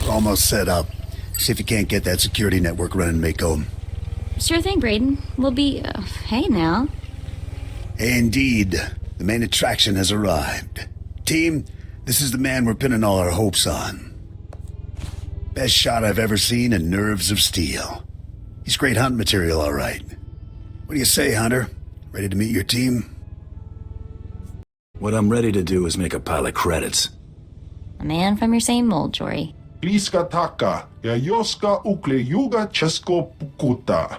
Almost set up. See if you can't get that security network running, Mako. Sure thing, Braden. We'll be... hey now. Indeed. The main attraction has arrived. Team, this is the man we're pinning all our hopes on. Best shot I've ever seen and nerves of steel. He's great hunt material, all right. What do you say, Hunter? Ready to meet your team? What I'm ready to do is make a pile of credits. A man from your same mold, Jory. Bliska taka, ja joska ukle yuga chesko pukuta.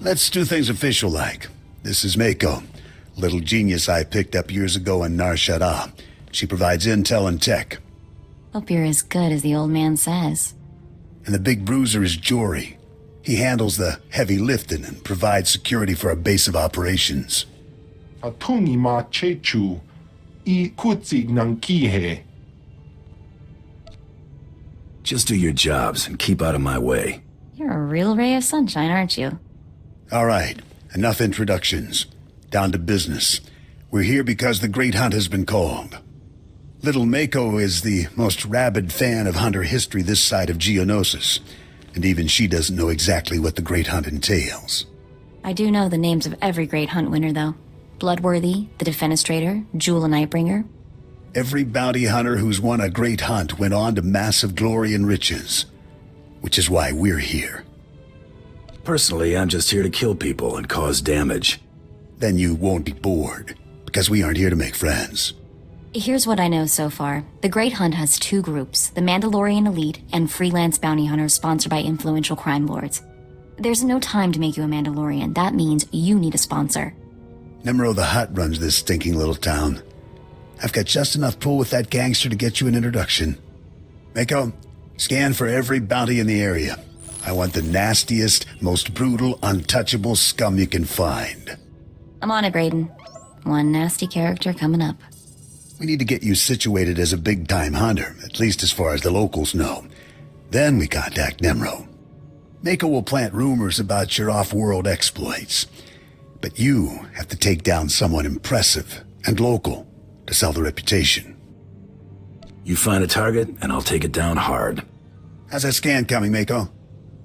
Let's do things official-like. This is Mako, a little genius I picked up years ago in Nar Shaddaa. She provides intel and tech. Hope you're as good as the old man says. And the big bruiser is Jory. He handles the heavy lifting and provides security for our base of operations. Atungi ma chechu, I kutsig nang kihe. Just do your jobs and keep out of my way. You're a real ray of sunshine, aren't you? All right, enough introductions. Down to business. We're here because the Great Hunt has been called. Little Mako is the most rabid fan of hunter history this side of Geonosis, and even she doesn't know exactly what the Great Hunt entails. I do know the names of every great hunt winner, though. Bloodworthy, the Defenestrator, Jewel and Nightbringer. Every bounty hunter who's won a great hunt went on to massive glory and riches, which is why we're here. Personally, I'm just here to kill people and cause damage. Then you won't be bored, because we aren't here to make friends. Here's what I know so far. The Great Hunt has two groups, the Mandalorian Elite and freelance bounty hunters sponsored by influential crime lords. There's no time to make you a Mandalorian. That means you need a sponsor. Nemro the Hutt runs this stinking little town. I've got just enough pull with that gangster to get you an introduction. Mako, scan for every bounty in the area. I want the nastiest, most brutal, untouchable scum you can find. I'm on it, Braden. One nasty character coming up. We need to get you situated as a big-time hunter, at least as far as the locals know. Then we contact Nemro. Mako will plant rumors about your off-world exploits. But you have to take down someone impressive and local to sell the reputation. You find a target, and I'll take it down hard. How's that scan coming, Mako?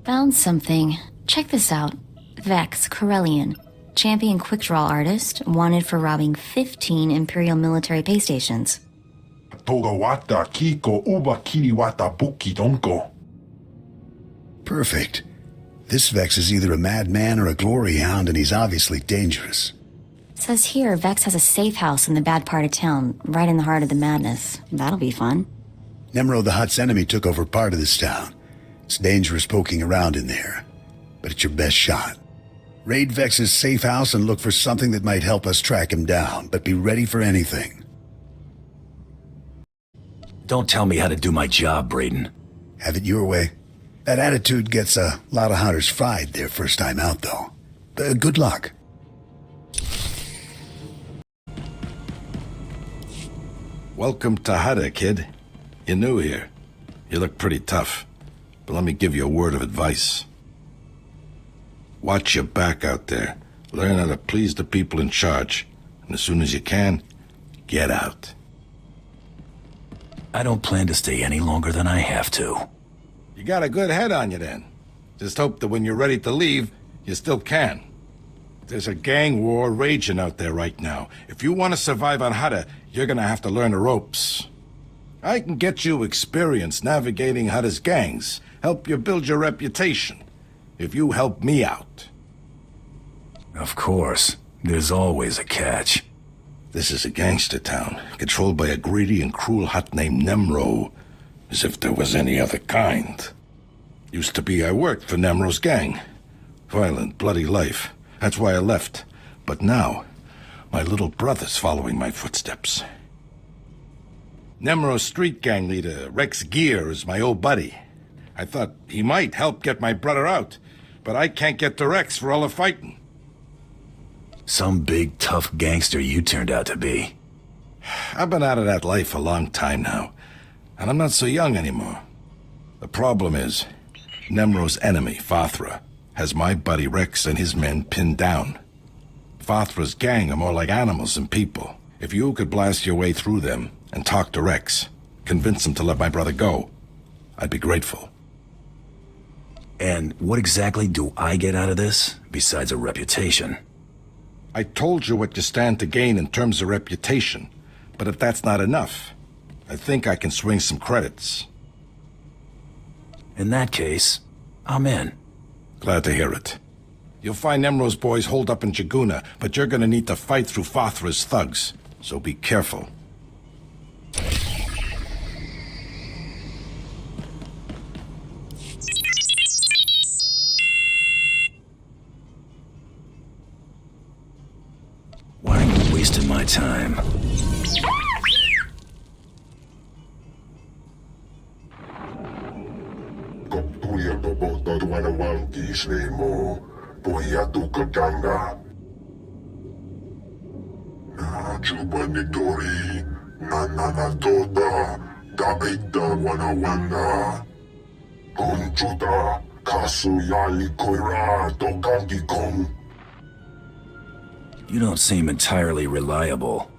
Found something. Check this out. Vex Corellian. Champion quick-draw artist, wanted for robbing 15 Imperial military pay stations. Togawata kiko uba kiriwata buki donko. Perfect. This Vex is either a madman or a glory hound, and he's obviously dangerous. Says here Vex has a safe house in the bad part of town, right in the heart of the madness. That'll be fun. Nemro the Hutt's enemy took over part of this town. It's dangerous poking around in there, but it's your best shot. Raid Vex's safe house and look for something that might help us track him down, but be ready for anything. Don't tell me how to do my job, Braden. Have it your way. That attitude gets a lot of hunters fried their first time out, though. Good luck. Welcome to Hada, kid. You're new here. You look pretty tough, but let me give you a word of advice. Watch your back out there. Learn how to please the people in charge. And as soon as you can, get out. I don't plan to stay any longer than I have to. You got a good head on you then. Just hope that when you're ready to leave, you still can. There's a gang war raging out there right now. If you want to survive on Hada, you're gonna have to learn the ropes. I can get you experience navigating Hada's gangs, help you build your reputation, if you help me out. Of course. There's always a catch. This is a gangster town, controlled by a greedy and cruel Hutt named Nemro, as if there was any other kind. Used to be I worked for Nemro's gang. Violent, bloody life. That's why I left. But now, my little brother's following my footsteps. Nemro's street gang leader, Rex Gear, is my old buddy. I thought he might help get my brother out, but I can't get to Rex for all the fighting. Some big, tough gangster you turned out to be. I've been out of that life a long time now, and I'm not so young anymore. The problem is, Nemro's enemy, Fathra, has my buddy Rex and his men pinned down. Fathra's gang are more like animals than people. If you could blast your way through them and talk to Rex, convince him to let my brother go, I'd be grateful. And what exactly do I get out of this, besides a reputation? I told you what you stand to gain in terms of reputation, but if that's not enough, I think I can swing some credits. In that case, I'm in. Glad to hear it. You'll find Nemro's boys holed up in Jaguna, but you're gonna need to fight through Fathra's thugs, so be careful. Why are you wasting my time? You don't seem entirely reliable.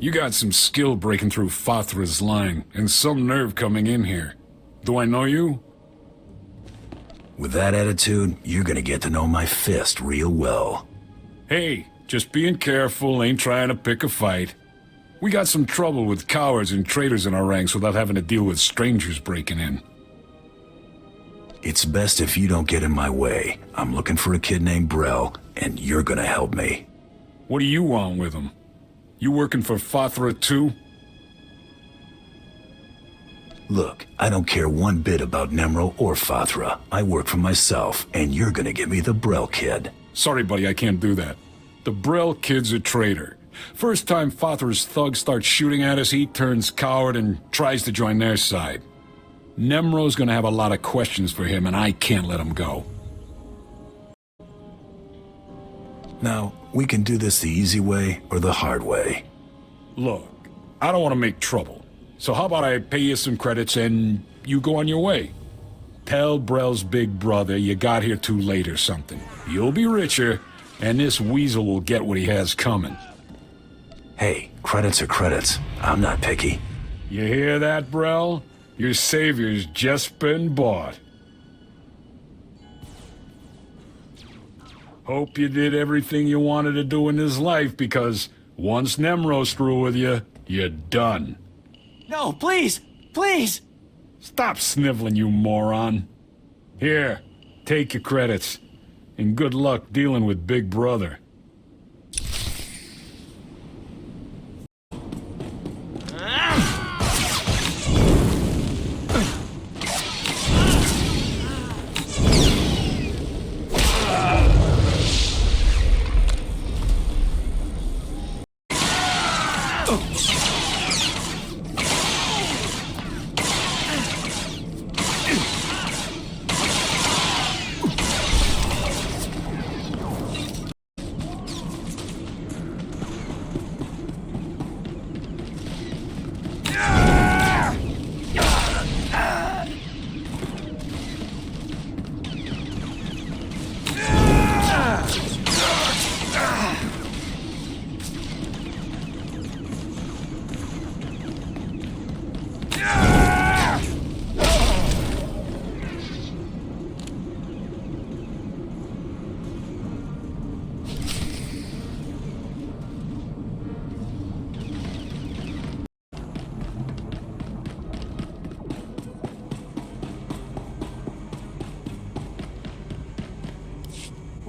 You got some skill breaking through Fathra's line, and some nerve coming in here. Do I know you? With that attitude, you're gonna get to know my fist real well. Hey, just being careful, ain't trying to pick a fight. We got some trouble with cowards and traitors in our ranks without having to deal with strangers breaking in. It's best if you don't get in my way. I'm looking for a kid named Brel, and you're gonna help me. What do you want with him? You working for Fathra too? Look, I don't care one bit about Nemro or Fathra. I work for myself, and you're gonna give me the Brel kid. Sorry, buddy, I can't do that. The Brel kid's a traitor. First time Fathra's thugs start shooting at us, he turns coward and tries to join their side. Nemro's gonna have a lot of questions for him, and I can't let him go. Now, we can do this the easy way or the hard way. Look, I don't want to make trouble. So how about I pay you some credits and you go on your way? Tell Brel's big brother you got here too late or something. You'll be richer, and this weasel will get what he has coming. Hey, credits are credits. I'm not picky. You hear that, Brel? Your savior's just been bought. Hope you did everything you wanted to do in this life, because once Nemro's through with you, you're done. No, please! Please! Stop sniveling, you moron. Here, take your credits. And good luck dealing with Big Brother.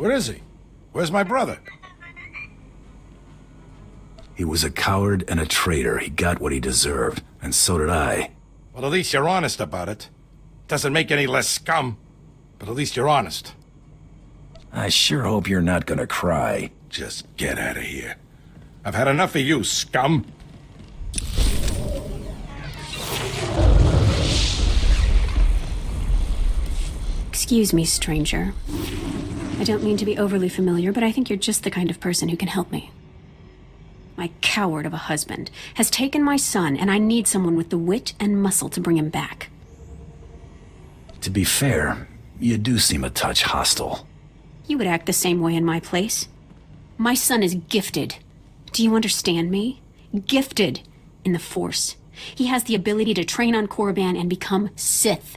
Where is he? Where's my brother? He was a coward and a traitor. He got what he deserved, and so did I. Well, at least you're honest about it. Doesn't make any less scum, but at least you're honest. I sure hope you're not gonna cry. Just get out of here. I've had enough of you, scum. Excuse me, stranger. I don't mean to be overly familiar, but I think you're just the kind of person who can help me. My coward of a husband has taken my son, and I need someone with the wit and muscle to bring him back. To be fair, you do seem a touch hostile. You would act the same way in my place. My son is gifted. Do you understand me? Gifted in the Force. He has the ability to train on Korriban and become Sith.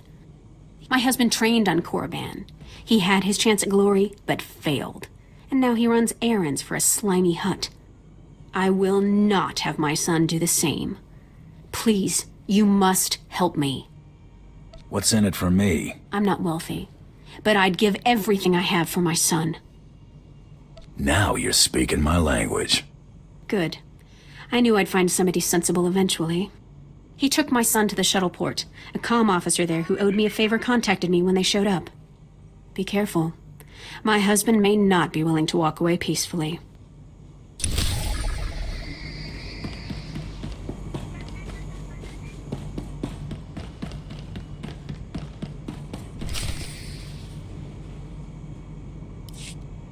My husband trained on Korriban. He had his chance at glory, but failed. And now he runs errands for a slimy hut. I will not have my son do the same. Please, you must help me. What's in it for me? I'm not wealthy, but I'd give everything I have for my son. Now you're speaking my language. Good. I knew I'd find somebody sensible eventually. He took my son to the shuttle port. A comm officer there who owed me a favor contacted me when they showed up. Be careful. My husband may not be willing to walk away peacefully.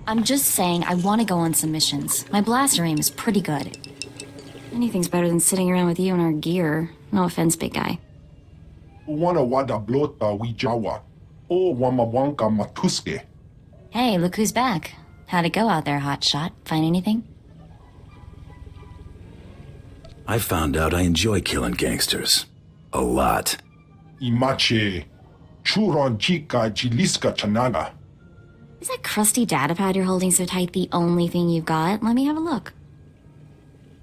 I'm just saying I want to go on some missions. My blaster aim is pretty good. Anything's better than sitting around with you and our gear. No offense, big guy. Wana wada blota wijawa. O wamawanka matuske. Hey, look who's back. How'd it go out there, hotshot? Find anything? I found out I enjoy killing gangsters. A lot. Imache. Churon chica jiliska chanana. Is that crusty datapad you're holding so tight the only thing you've got? Let me have a look.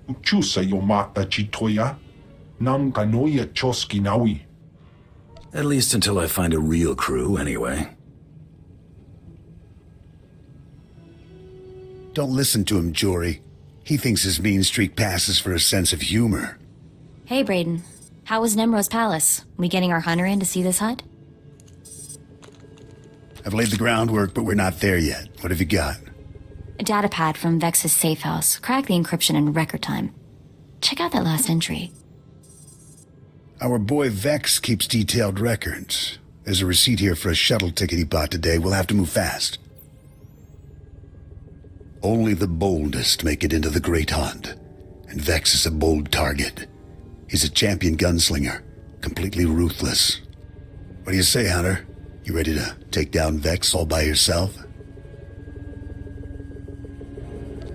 Uchusa yomata chitoya. Nam kanoya choski nawi. At least until I find a real crew, anyway. Don't listen to him, Jory. He thinks his mean streak passes for a sense of humor. Hey, Brayden. How was Nemro's palace? We getting our hunter in to see this hut? I've laid the groundwork, but we're not there yet. What have you got? A datapad from Vex's safe house. Cracked the encryption in record time. Check out that last entry. Our boy Vex keeps detailed records. There's a receipt here for a shuttle ticket he bought today. We'll have to move fast. Only the boldest make it into the Great Hunt. And Vex is a bold target. He's a champion gunslinger, completely ruthless. What do you say, Hunter? You ready to take down Vex all by yourself?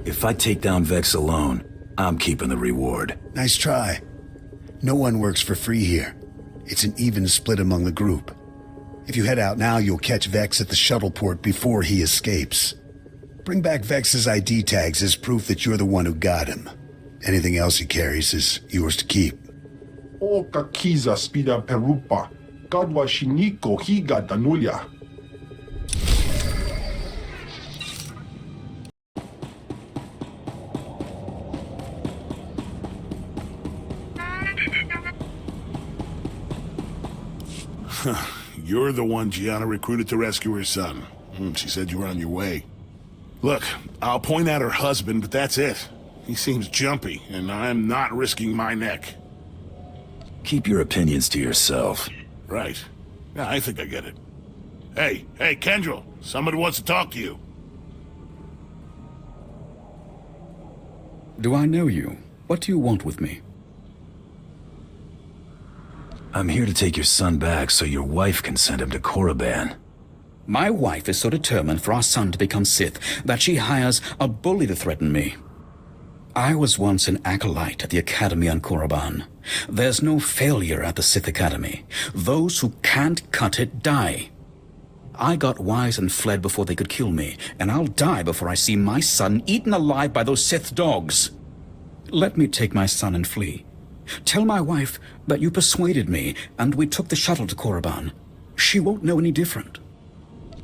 If I take down Vex alone, I'm keeping the reward. Nice try. No one works for free here. It's an even split among the group. If you head out now, you'll catch Vex at the shuttle port before he escapes. Bring back Vex's ID tags as proof that you're the one who got him. Anything else he carries is yours to keep. O kakiza spida perupa. Gadwa shiniko higa danulia. You're the one Gianna recruited to rescue her son. She said you were on your way. Look, I'll point out her husband, but that's it. He seems jumpy, and I'm not risking my neck. Keep your opinions to yourself. Right. Yeah, I think I get it. Hey, Kendrell, somebody wants to talk to you. Do I know you? What do you want with me? I'm here to take your son back so your wife can send him to Korriban. My wife is so determined for our son to become Sith that she hires a bully to threaten me. I was once an acolyte at the Academy on Korriban. There's no failure at the Sith Academy. Those who can't cut it die. I got wise and fled before they could kill me, and I'll die before I see my son eaten alive by those Sith dogs. Let me take my son and flee. Tell my wife that you persuaded me, and we took the shuttle to Korriban. She won't know any different.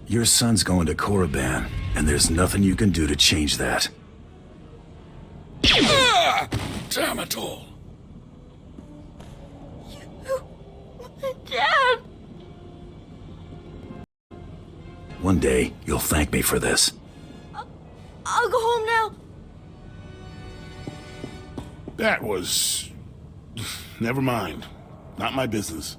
Your son's going to Korriban, and there's nothing you can do to change that. Ah! Damn it all. Dad! One day, you'll thank me for this. I'll go home now. That was... Never mind. Not my business.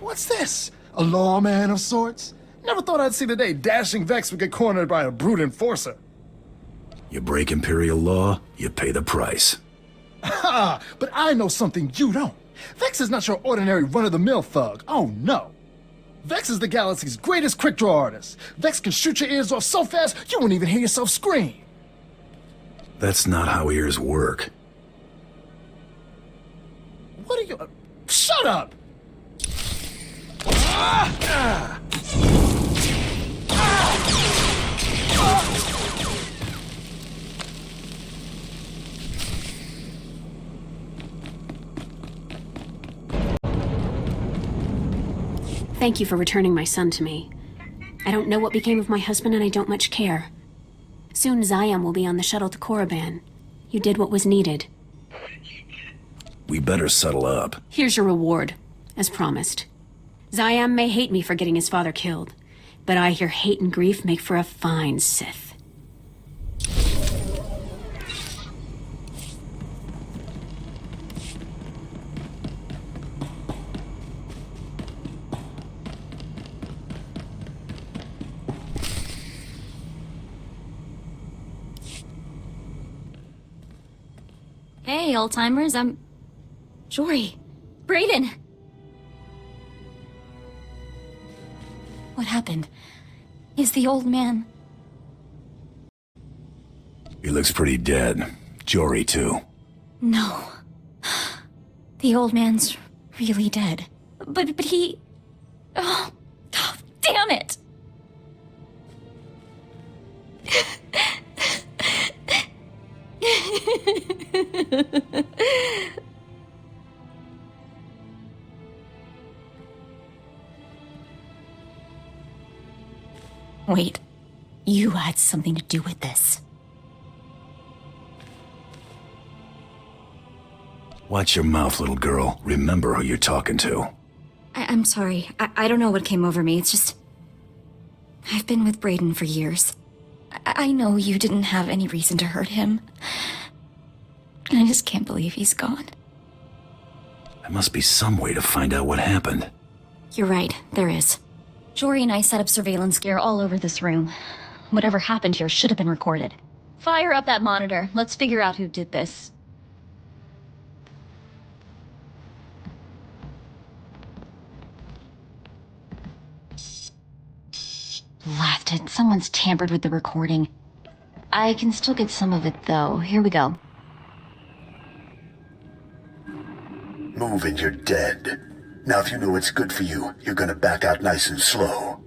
What's this? A lawman of sorts? Never thought I'd see the day dashing Vex would get cornered by a brute enforcer. You break Imperial law, you pay the price. Ha! But I know something you don't. Vex is not your ordinary run-of-the-mill thug. Oh, no. Vex is the galaxy's greatest quick-draw artist. Vex can shoot your ears off so fast, you won't even hear yourself scream. That's not how ears work. What are you... Shut up! Thank you for returning my son to me. I don't know what became of my husband, and I don't much care. Soon Zayam will be on the shuttle to Korriban. You did what was needed. We better settle up. Here's your reward, as promised. Zayam may hate me for getting his father killed, but I hear hate and grief make for a fine Sith. Hey, old-timers, I'm... Jory. Brayden! What happened? Is the old man... He looks pretty dead. Jory, too. No. The old man's really dead. But he... Oh, damn it! Wait, you had something to do with this. Watch your mouth, little girl. Remember who you're talking to. I'm sorry. I don't know what came over me. It's just... I've been with Brayden for years. I know you didn't have any reason to hurt him. And I just can't believe he's gone. There must be some way to find out what happened. You're right, there is. Jory and I set up surveillance gear all over this room. Whatever happened here should have been recorded. Fire up that monitor. Let's figure out who did this. Blasted. Someone's tampered with the recording. I can still get some of it, though. Here we go. Move and you're dead. Now if you know what's good for you, you're gonna back out nice and slow.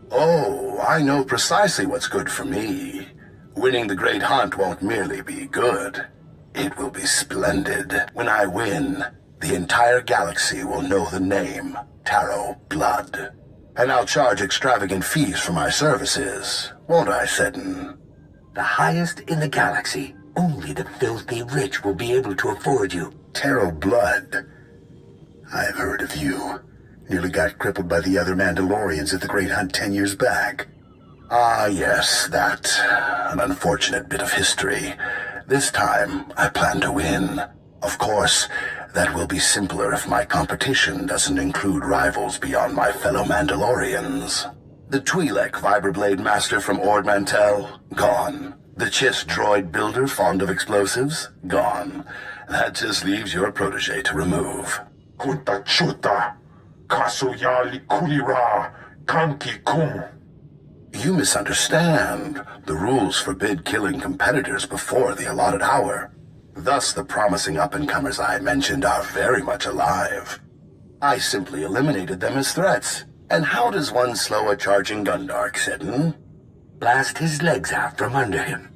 Oh, I know precisely what's good for me. Winning the Great Hunt won't merely be good. It will be splendid. When I win, the entire galaxy will know the name Taro Blood. And I'll charge extravagant fees for my services, won't I, Seddon? The highest in the galaxy. Only the filthy rich will be able to afford you. Taro Blood. I've heard of you. Nearly got crippled by the other Mandalorians at the Great Hunt 10 years back. Ah, yes, that. An unfortunate bit of history. This time, I plan to win. Of course, that will be simpler if my competition doesn't include rivals beyond my fellow Mandalorians. The Twi'lek Vibroblade Master from Ord Mantell? Gone. The Chiss droid builder fond of explosives? Gone. That just leaves your protege to remove. Kunta chuta. Kasuya likulira. Kanki kum. You misunderstand. The rules forbid killing competitors before the allotted hour. Thus, the promising up-and-comers I mentioned are very much alive. I simply eliminated them as threats. And how does one slow a charging Gundark, Seddon? Blast his legs out from under him.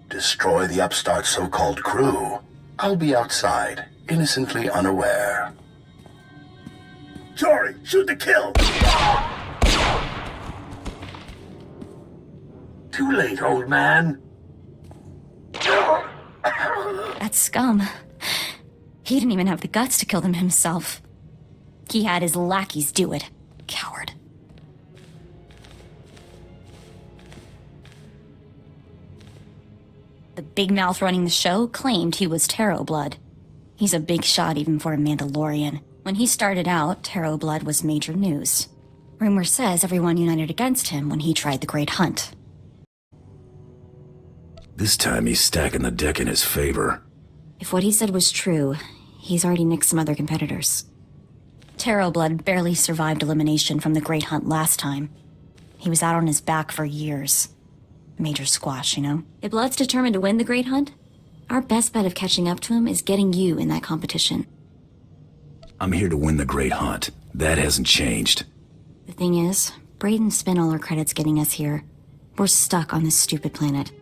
Destroy the upstart's so-called crew. I'll be outside, innocently unaware. Jory, shoot to kill! Too late, old man. That scum. He didn't even have the guts to kill them himself. He had his lackeys do it. Coward. The big mouth running the show claimed he was Taro Blood. He's a big shot even for a Mandalorian. When he started out, Taro Blood was major news. Rumor says everyone united against him when he tried the Great Hunt. This time he's stacking the deck in his favor. If what he said was true, he's already nicked some other competitors. Taro Blood barely survived elimination from the Great Hunt last time. He was out on his back for years. Major squash, you know? If Blood's determined to win the Great Hunt, our best bet of catching up to him is getting you in that competition. I'm here to win the Great Hunt. That hasn't changed. The thing is, Brayden spent all our credits getting us here. We're stuck on this stupid planet.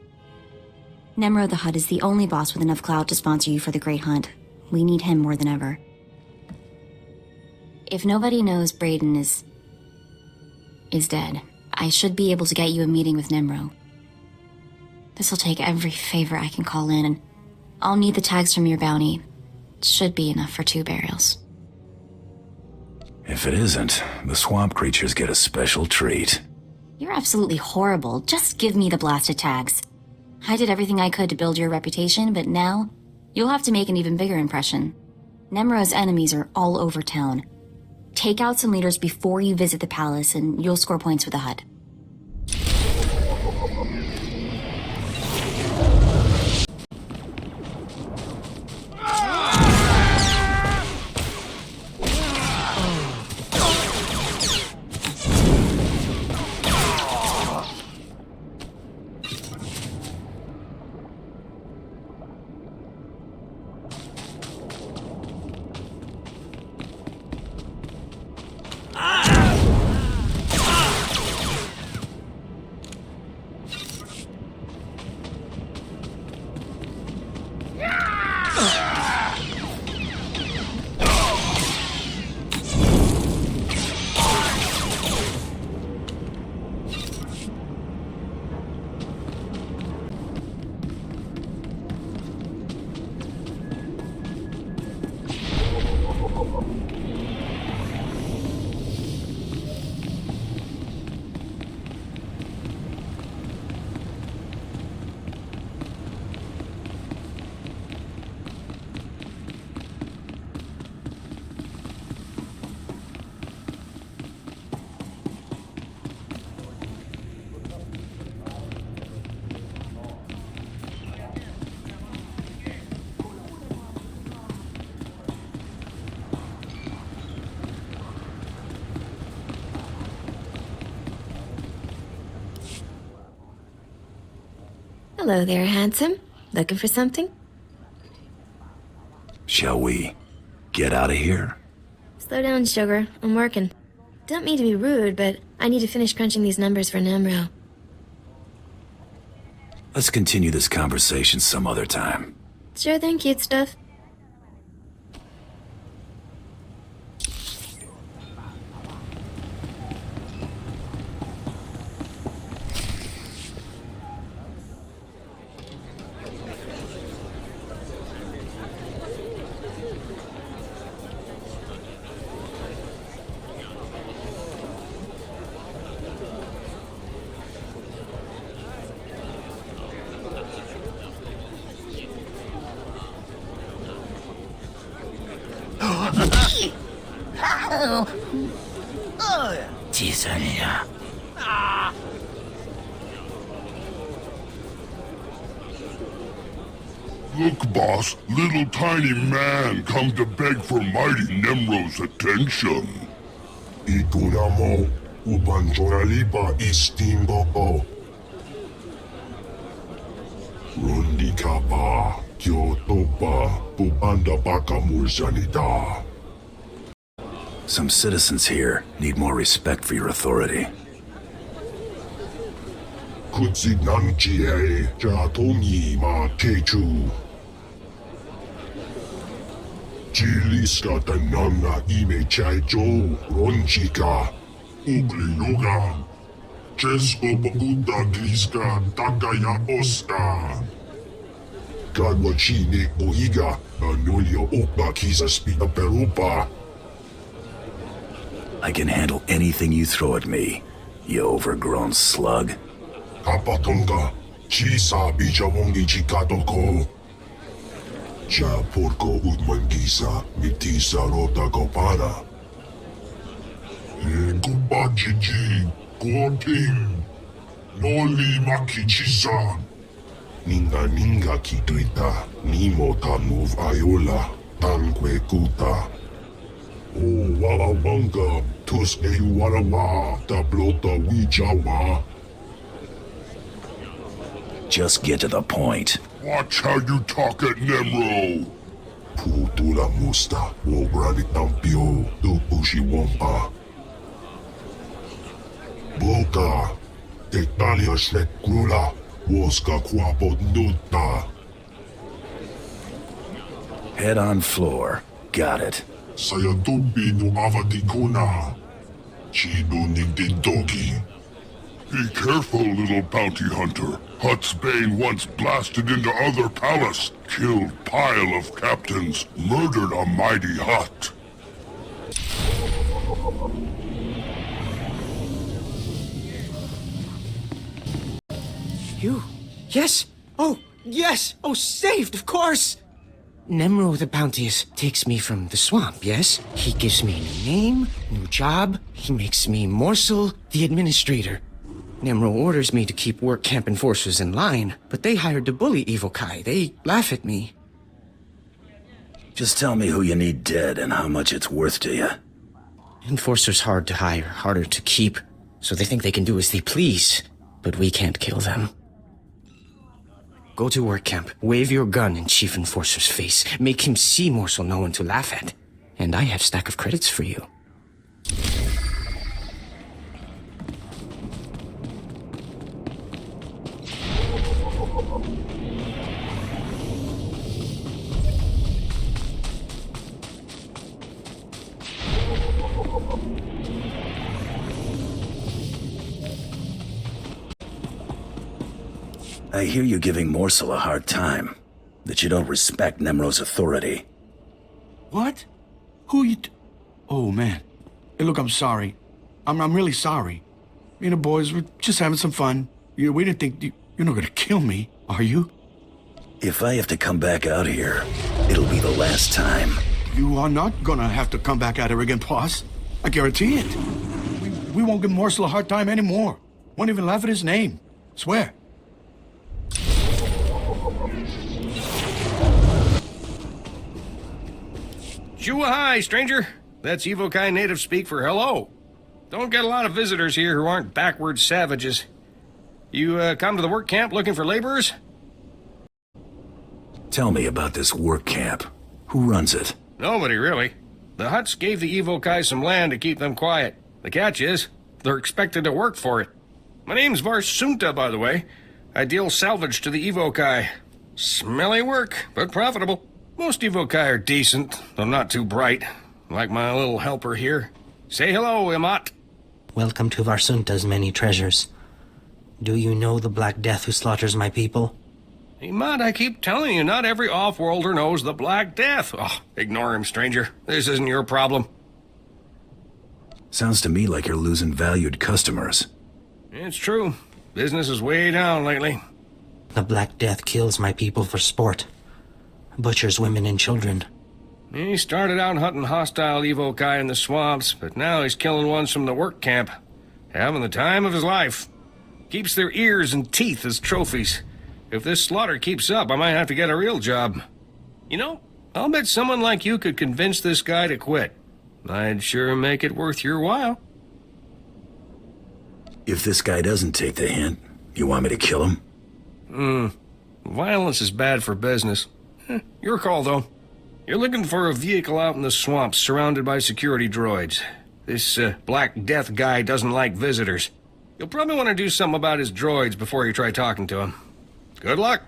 Nemro the Hutt is the only boss with enough clout to sponsor you for the Great Hunt. We need him more than ever. If nobody knows Brayden is dead, I should be able to get you a meeting with Nemro. This'll take every favor I can call in, and I'll need the tags from your bounty. It should be enough for 2 burials. If it isn't, the swamp creatures get a special treat. You're absolutely horrible. Just give me the blasted tags. I did everything I could to build your reputation, but now you'll have to make an even bigger impression. Nemro's enemies are all over town. Take out some leaders before you visit the palace, and you'll score points with the Hutt. Hello there, handsome. Looking for something? Shall we get out of here? Slow down, sugar. I'm working. Don't mean to be rude, but I need to finish crunching these numbers for Nemro. Let's continue this conversation some other time. Sure thing, cute stuff. 지선이야. Look, boss, little tiny man come to beg for mighty Nemro's attention. Ikunamo, ubanjoralipa istimbo. Rondikapa, Kyotopa, Pubanda baka mursanita. Some citizens here need more respect for your authority. Kutsinanchie, Jatomi ma Kechu. Jiliska tananga ime chaijo, Ronchika, Ugliluga. Chesko Baguda Griska, Takaya Oska. Kadwachine Oiga, Anulio Opa Kisa Spina Perupa. I can handle anything you throw at me, you overgrown slug. Kapatonga, Chisa Bijawongi Chikatoko. Cha Porco Udmangisa, Mitisa Rota Gopara. Kumbajiji, Gorting, Noli Makichisa. Ninga Kituita, Nimo Tamuv Ayola, Tanque Kuta. Oh, Wawawanga, Tuske Warawa, Tablota Wijawa. Just get to the point. Watch how you talk at Nemro. Putula Musta, Wobrani Tampio, Tupushi Wampa. Boka, Tectalia Shrek Grula, Woska Quapo Nuta. Head on floor. Got it. Sayatumbi no Avatikuna. Chibu Nintindoki. Be careful, little bounty hunter. Hutt's Bane once blasted into other palace, killed pile of captains, murdered a mighty Hutt. You? Yes? Oh, yes! Oh, saved, of course! Nemro the Bounteous takes me from the swamp, yes? He gives me a new name, new job. He makes me Morsel, the administrator. Nemro orders me to keep work camp enforcers in line, but they hired to bully Evil Kai. They laugh at me. Just tell me who you need dead and how much it's worth to you. Enforcers hard to hire, harder to keep, so they think they can do as they please, but we can't kill them. Go to work camp, wave your gun in Chief Enforcer's face, make him see Morsel no one to laugh at. And I have stack of credits for you. I hear you giving Morsel a hard time. That you don't respect Nemro's authority. What? Who you... Oh, man. Hey, look, I'm sorry. I'm really sorry. Me and the boys were just having some fun. We didn't think... You're not gonna kill me, are you? If I have to come back out here, it'll be the last time. You are not gonna have to come back out here again, boss. I guarantee it. We won't give Morsel a hard time anymore. Won't even laugh at his name. Swear. Shoo-hi, stranger. That's Evokai native speak for hello. Don't get a lot of visitors here who aren't backward savages. You come to the work camp looking for laborers? Tell me about this work camp. Who runs it? Nobody, really. The Hutts gave the Evokai some land to keep them quiet. The catch is, they're expected to work for it. My name's Varsunta, by the way. I deal salvage to the Evokai. Smelly work, but profitable. Most Evokai are decent, though not too bright. Like my little helper here. Say hello, Imat. Welcome to Varsunta's many treasures. Do you know the Black Death who slaughters my people? Imat, I keep telling you, not every off-worlder knows the Black Death. Oh, ignore him, stranger. This isn't your problem. Sounds to me like you're losing valued customers. It's true. Business is way down lately. The Black Death kills my people for sport. Butchers women and children. He started out hunting hostile Evokai in the swamps, but now he's killing ones from the work camp. Having the time of his life. Keeps their ears and teeth as trophies. If this slaughter keeps up, I might have to get a real job. You know, I'll bet someone like you could convince this guy to quit. I'd sure make it worth your while. If this guy doesn't take the hint, you want me to kill him? Violence is bad for business. Your call, though. You're looking for a vehicle out in the swamps surrounded by security droids. This Black Death guy doesn't like visitors. You'll probably want to do something about his droids before you try talking to him. Good luck.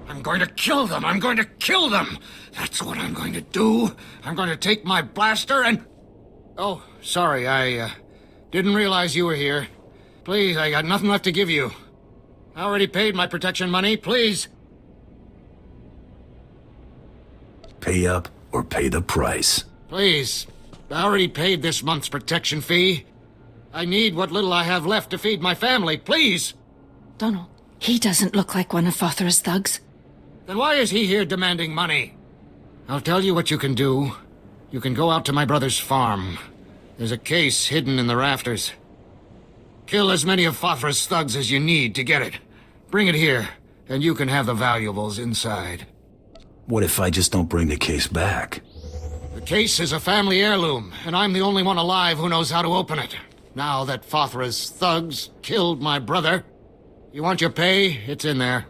I'm going to kill them! I'm going to kill them! That's what I'm going to do. I'm going to take my blaster and... Oh, sorry, I didn't realize you were here. Please, I got nothing left to give you. I already paid my protection money, please. Pay up or pay the price. Please. I already paid this month's protection fee. I need what little I have left to feed my family, please. Donald, he doesn't look like one of Fothra's thugs. Then why is he here demanding money? I'll tell you what you can do. You can go out to my brother's farm. There's a case hidden in the rafters. Kill as many of Fothra's thugs as you need to get it. Bring it here, and you can have the valuables inside. What if I just don't bring the case back? The case is a family heirloom, and I'm the only one alive who knows how to open it. Now that Fothra's thugs killed my brother, you want your pay? It's in there.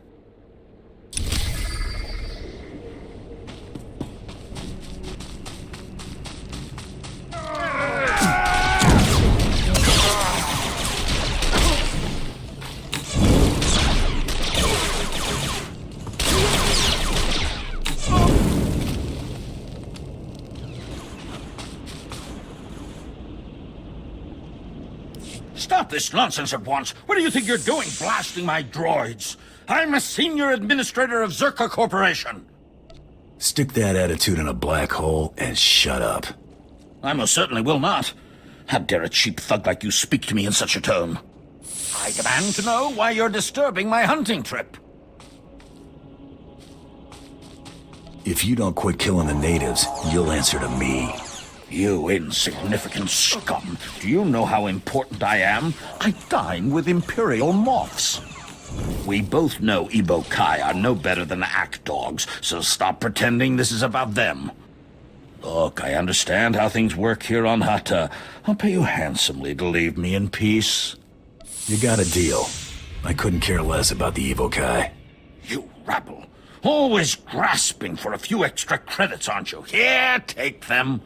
Stop this nonsense at once. What do you think you're doing, blasting my droids? I'm a senior administrator of Zerka Corporation. Stick that attitude in a black hole and shut up. I most certainly will not. How dare a cheap thug like you speak to me in such a tone? I demand to know why you're disturbing my hunting trip. If you don't quit killing the natives, you'll answer to me. You insignificant scum. Do you know how important I am? I dine with Imperial moths. We both know Evokai are no better than act dogs, so stop pretending this is about them. Look, I understand how things work here on Hutta. I'll pay you handsomely to leave me in peace. You got a deal. I couldn't care less about the Evokai. You rabble. Always grasping for a few extra credits, aren't you? Here, take them.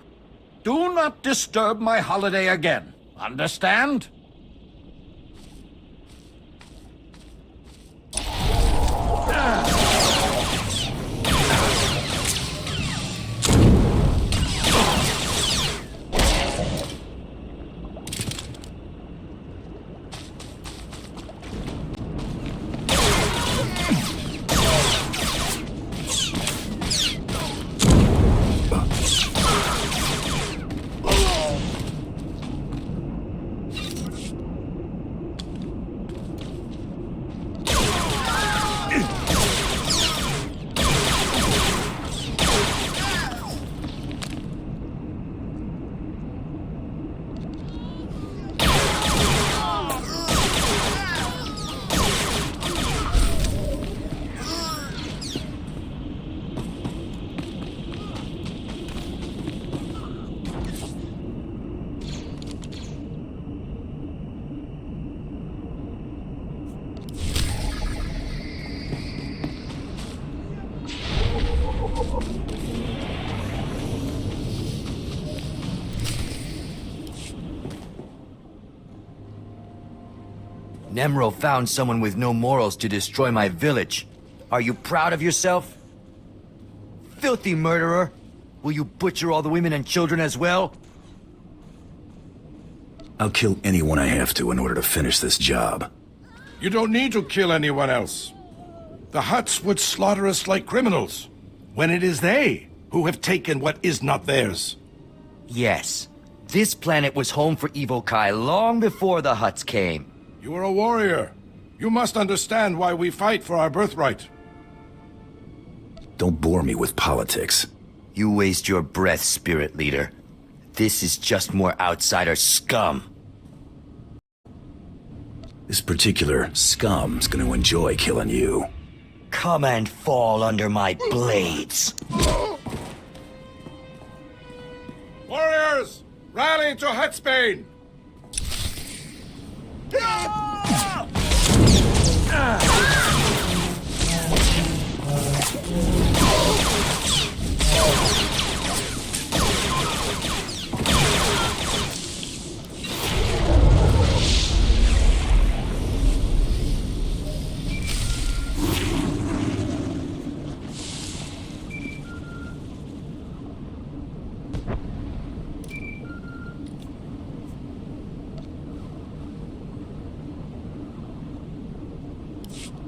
Do not disturb my holiday again. Understand? Nemro found someone with no morals to destroy my village. Are you proud of yourself? Filthy murderer! Will you butcher all the women and children as well? I'll kill anyone I have to in order to finish this job. You don't need to kill anyone else. The Hutts would slaughter us like criminals, when it is they who have taken what is not theirs. Yes. This planet was home for Evokai long before the Hutts came. You are a warrior. You must understand why we fight for our birthright. Don't bore me with politics. You waste your breath, Spirit Leader. This is just more outsider scum. This particular scum's gonna enjoy killing you. Come and fall under my blades. Warriors! Rally to Hutsbane!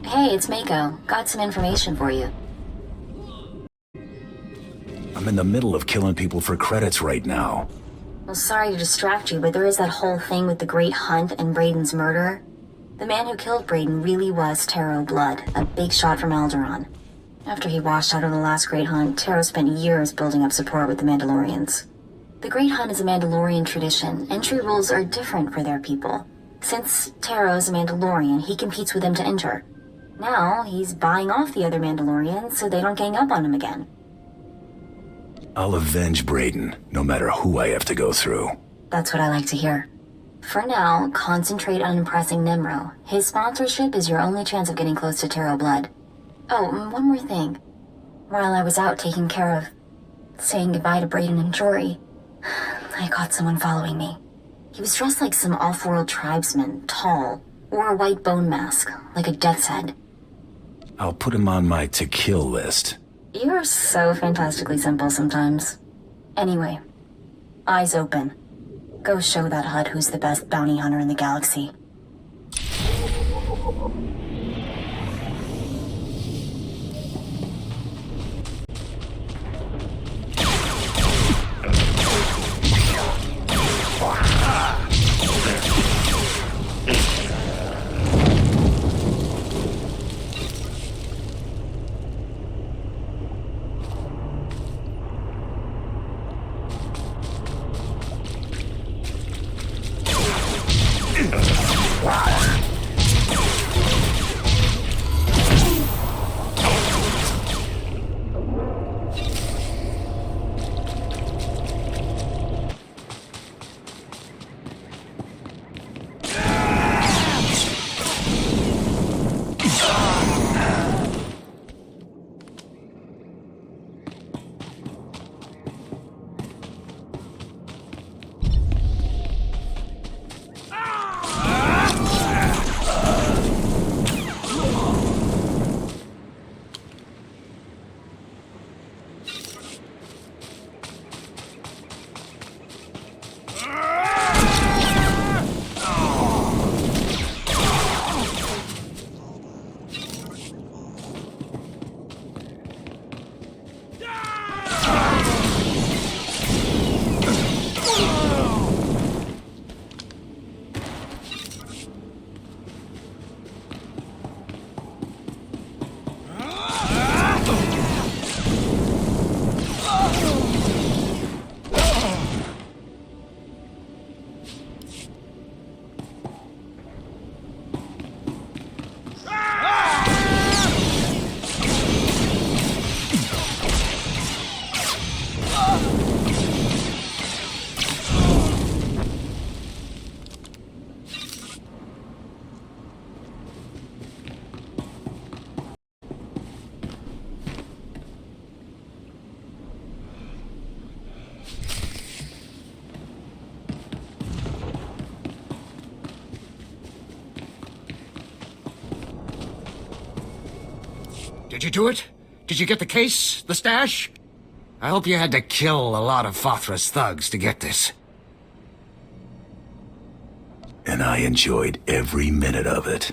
Hey, it's Mako. Got some information for you. I'm in the middle of killing people for credits right now. Well, sorry to distract you, but there is that whole thing with the Great Hunt and Brayden's murder. The man who killed Brayden really was Taro Blood, a big shot from Alderaan. After he washed out of the last Great Hunt, Taro spent years building up support with the Mandalorians. The Great Hunt is a Mandalorian tradition. Entry rules are different for their people. Since Taro's a Mandalorian, he competes with them to enter. Now, he's buying off the other Mandalorians so they don't gang up on him again. I'll avenge Brayden, no matter who I have to go through. That's what I like to hear. For now, concentrate on impressing Nemro. His sponsorship is your only chance of getting close to Taro Blood. Oh, one more thing. While I was out taking care of saying goodbye to Brayden and Jory, I caught someone following me. He was dressed like some off-world tribesman, tall, wore a white bone mask, like a death's head. I'll put him on my to-kill list. You're so fantastically simple sometimes. Anyway, eyes open. Go show that Hutt who's the best bounty hunter in the galaxy. Did you do it? Did you get the case? The stash? I hope you had to kill a lot of Fathra's thugs to get this. And I enjoyed every minute of it.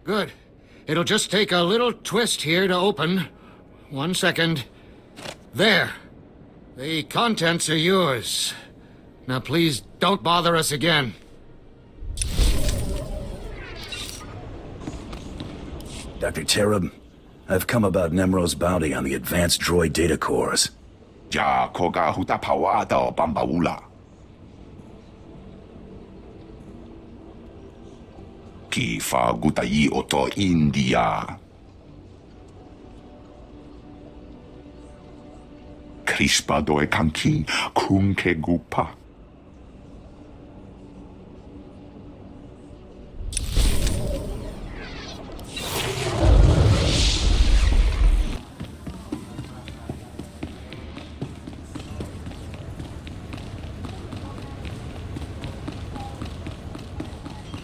Good. It'll just take a little twist here to open. 1 second. There. The contents are yours. Now please don't bother us again. Dr. Cherub, I've come about Nemro's bounty on the advanced droid data cores. Ja koga huta pawada bambaula. Ki fa gutai oto India. Crispa doe kanki kunke gupa.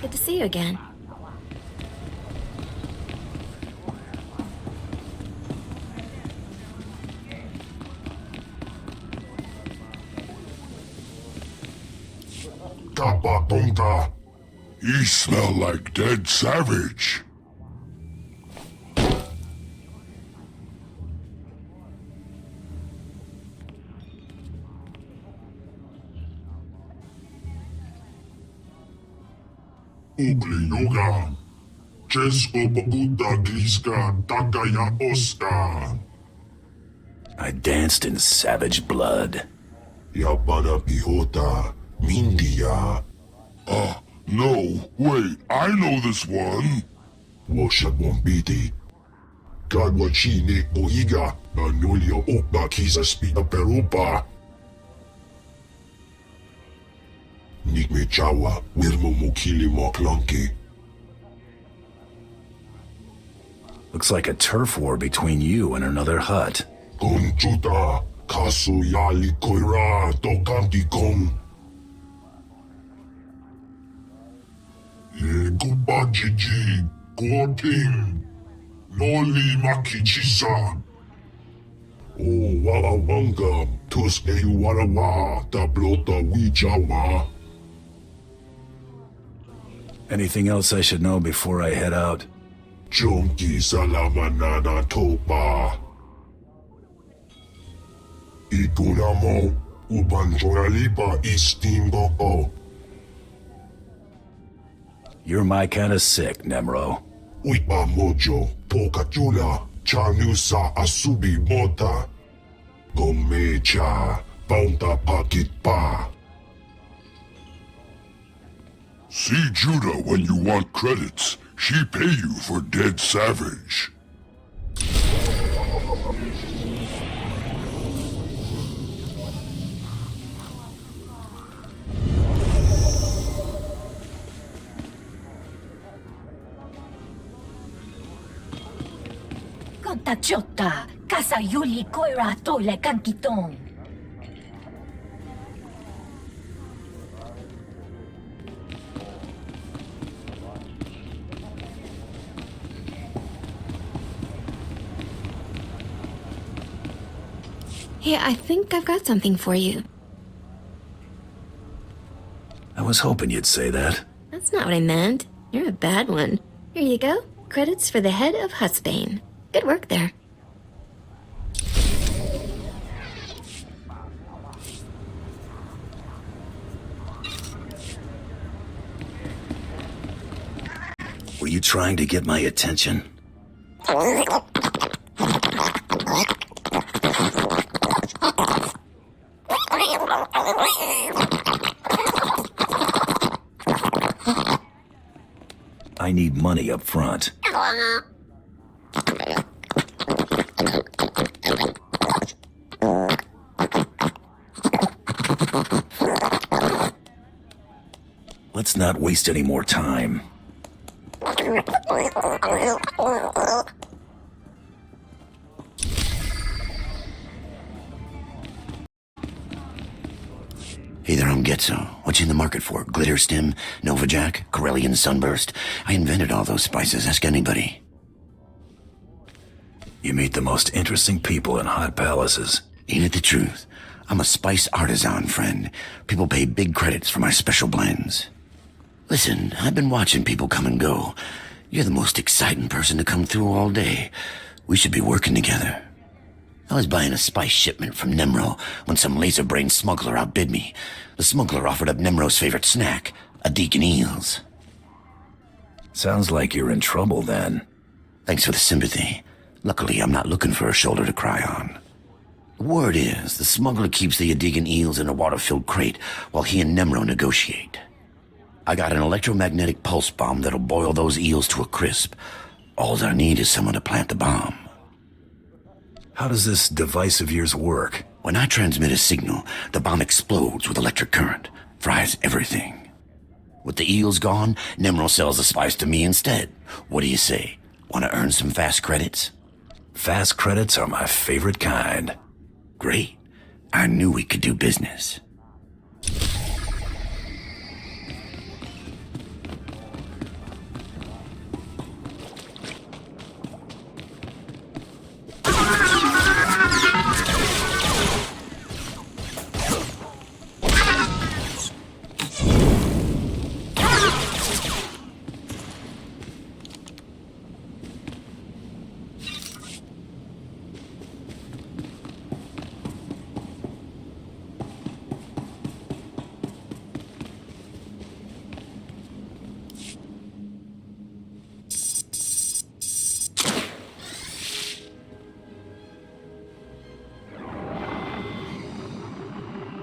Good to see you again. Tapatonga. He smell like dead savage. Ugly yoga. Chesko babuta gliska tagaya oska. I danced in savage blood. Yabada pihota. Mindia. No, wait, I know this one. Mosha Bombiti. Gadwachine Oiga. Anulia Okba Kiza Spita Perupa. Nikme Chawa. Wirmo Mukili Moklonki. Looks like a turf war between you and another hut. Conchuta. Kasu Yali Koira. Tokanti Kong. Gubajiji, Gorping, Noli Makichisa. Oh, Wawawanga, Tuske Warawa, Tablota Wijawa. Anything else I should know before I head out? Chonki Salamanana Topa. Ikunamo, Ubanjoralipa Istimbo. You're my kind of sick, Nemro. Uipa Mojo, Pokachula, Chanusa Asubi Mota. Gomecha, Paunta Pakit Pa. See Judah when you want credits. She pay you for dead savage. Tachota, Casa Yuli Koira Tole Kankiton. Hey, I think I've got something for you. I was hoping you'd say that. That's not what I meant. You're a bad one. Here you go. Credits for the head of Hutsbane. Good work there. Were you trying to get my attention? I need money up front. Let's not waste any more time. Hey there, I'm Getzo. What you in the market for? Glitter stem, Nova Jack, Corellian sunburst? I invented all those spices. Ask anybody. You meet the most interesting people in hot palaces. Ain't it the truth? I'm a spice artisan, friend. People pay big credits for my special blends. Listen, I've been watching people come and go. You're the most exciting person to come through all day. We should be working together. I was buying a spice shipment from Nemro when some laser-brained smuggler outbid me. The smuggler offered up Nemro's favorite snack, a deacon eels. Sounds like you're in trouble then. Thanks for the sympathy. Luckily, I'm not looking for a shoulder to cry on. Word is, the smuggler keeps the Adegan eels in a water-filled crate while he and Nemro negotiate. I got an electromagnetic pulse bomb that'll boil those eels to a crisp. All I need is someone to plant the bomb. How does this device of yours work? When I transmit a signal, the bomb explodes with electric current, fries everything. With the eels gone, Nemro sells the spice to me instead. What do you say? Want to earn some fast credits? Fast credits are my favorite kind. Great. I knew we could do business.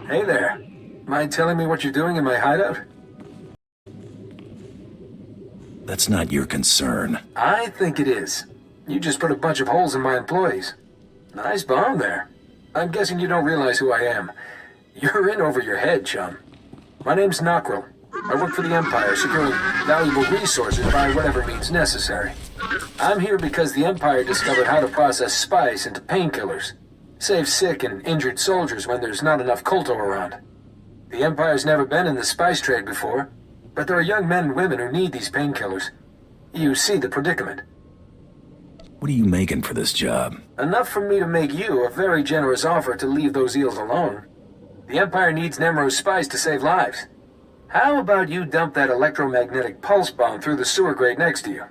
Hey there. Mind telling me what you're doing in my hideout? That's not your concern. I think it is. You just put a bunch of holes in my employees. Nice bomb there. I'm guessing you don't realize who I am. You're in over your head, chum. My name's Nockrel. I work for the Empire, securing valuable resources by whatever means necessary. I'm here because the Empire discovered how to process spice into painkillers. Save sick and injured soldiers when there's not enough colto around. The Empire's never been in the spice trade before, but there are young men and women who need these painkillers. You see the predicament. What are you making for this job? Enough for me to make you a very generous offer to leave those eels alone. The Empire needs Nemro's spice to save lives. How about you dump that electromagnetic pulse bomb through the sewer grate next to you?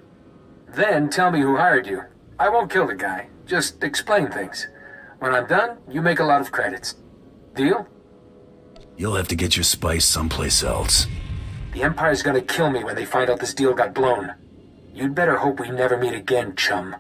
Then tell me who hired you. I won't kill the guy, just explain things. When I'm done, you make a lot of credits. Deal? You'll have to get your spice someplace else. The Empire's gonna kill me when they find out this deal got blown. You'd better hope we never meet again, chum.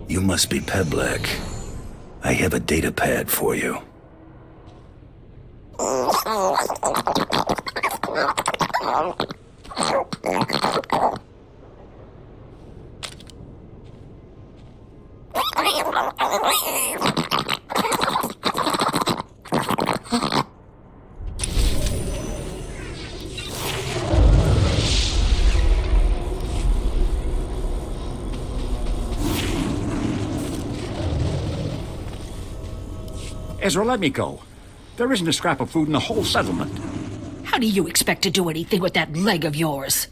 You must be Peblek. I have a data pad for you. Ezra, let me go. There isn't a scrap of food in the whole settlement. How do you expect to do anything with that leg of yours?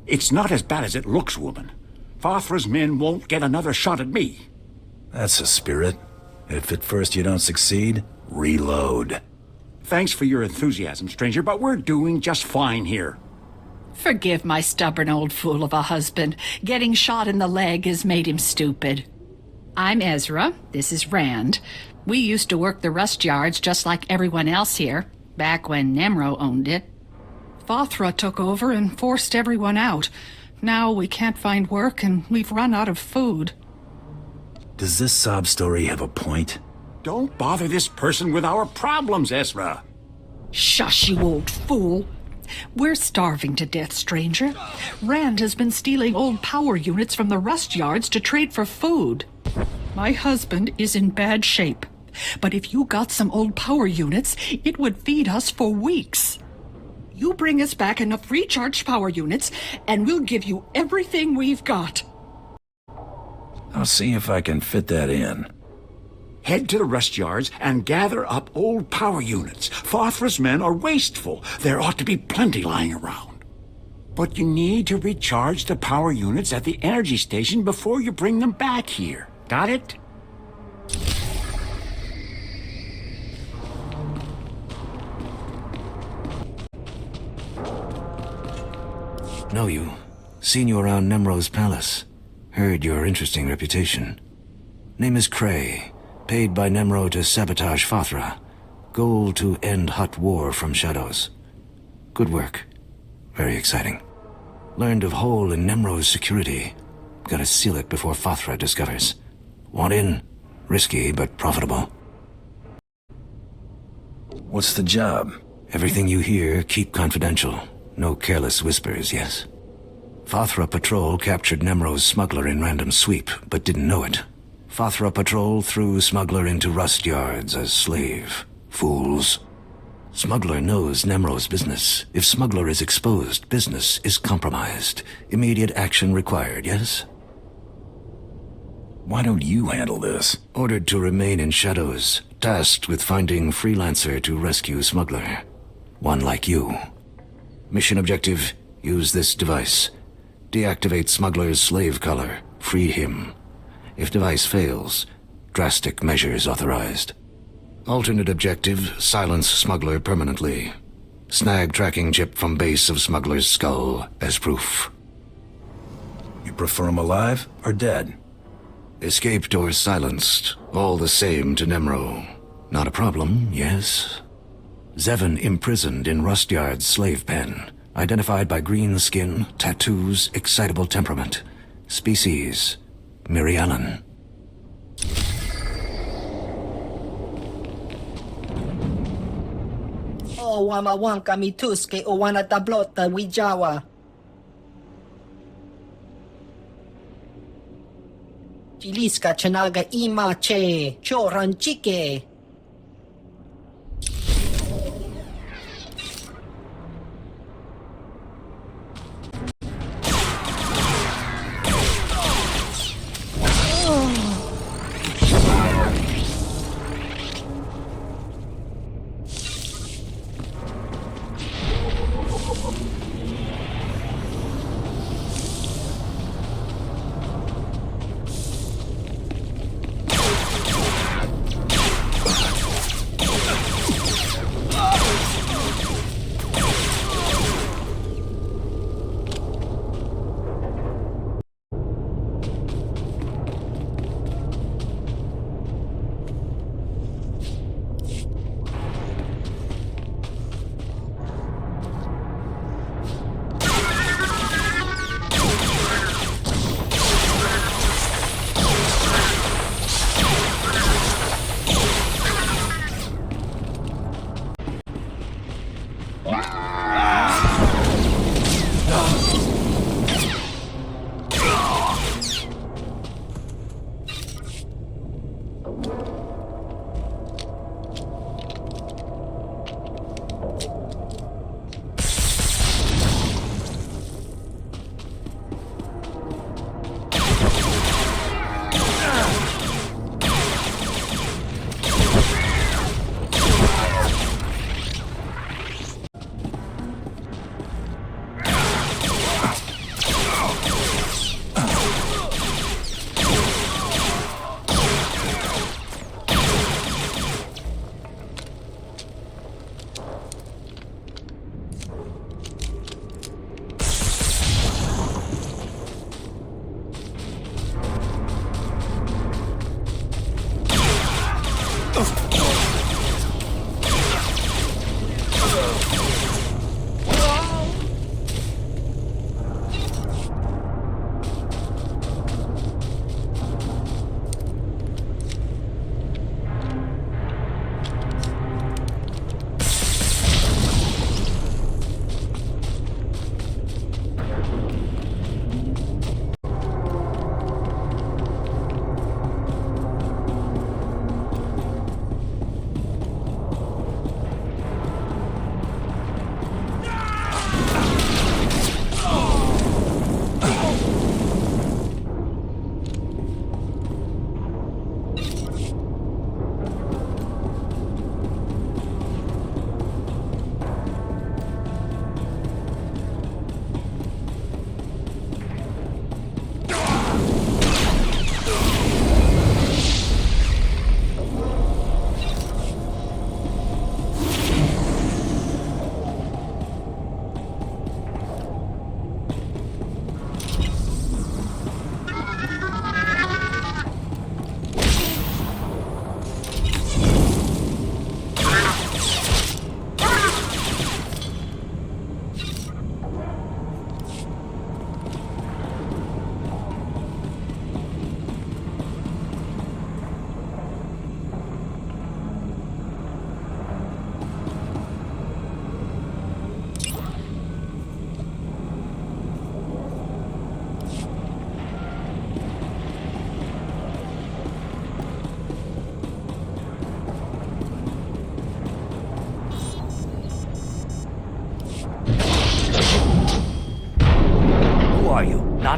It's not as bad as it looks, woman. Fathra's men won't get another shot at me. That's the spirit. If at first you don't succeed, reload. Thanks for your enthusiasm, stranger, but we're doing just fine here. Forgive my stubborn old fool of a husband. Getting shot in the leg has made him stupid. I'm Ezra. This is Rand. We used to work the rust yards just like everyone else here, back when Nemro owned it. Fathra took over and forced everyone out. Now we can't find work and we've run out of food. Does this sob story have a point? Don't bother this person with our problems, Ezra. Shush, you old fool. We're starving to death, stranger. Rand has been stealing old power units from the rust yards to trade for food. My husband is in bad shape, but if you got some old power units, it would feed us for weeks. You bring us back enough recharged power units, and we'll give you everything we've got. I'll see if I can fit that in. Head to the rust yards and gather up old power units. Fothra's men are wasteful. There ought to be plenty lying around. But you need to recharge the power units at the energy station before you bring them back here. Got it? Know you. Seen you around Nemro's palace. Heard your interesting reputation. Name is Cray. Paid by Nemro to sabotage Fothra. Goal to end Hutt war from shadows. Good work. Very exciting. Learned of hole in Nemro's security. Gotta seal it before Fothra discovers. Want in? Risky, but profitable. What's the job? Everything you hear, keep confidential. No careless whispers, yes? Fothra Patrol captured Nemro's smuggler in random sweep, but didn't know it. Fothra Patrol threw smuggler into rust yards as slave. Fools. Smuggler knows Nemro's business. If smuggler is exposed, business is compromised. Immediate action required, yes? Why don't you handle this? Ordered to remain in shadows, tasked with finding freelancer to rescue smuggler. One like you. Mission objective, use this device. Deactivate smuggler's slave collar. Free him. If device fails, drastic measures authorized. Alternate objective, silence smuggler permanently. Snag tracking chip from base of smuggler's skull as proof. You prefer him alive or dead? Escaped or silenced, all the same to Nemro. Not a problem, yes? Zevon imprisoned in Rust Yard's slave pen. Identified by green skin, tattoos, excitable temperament. Species, Mirialan. O wamawanka mituske o wana tablota wijawa. Chiliska chanaga ima che choranchike.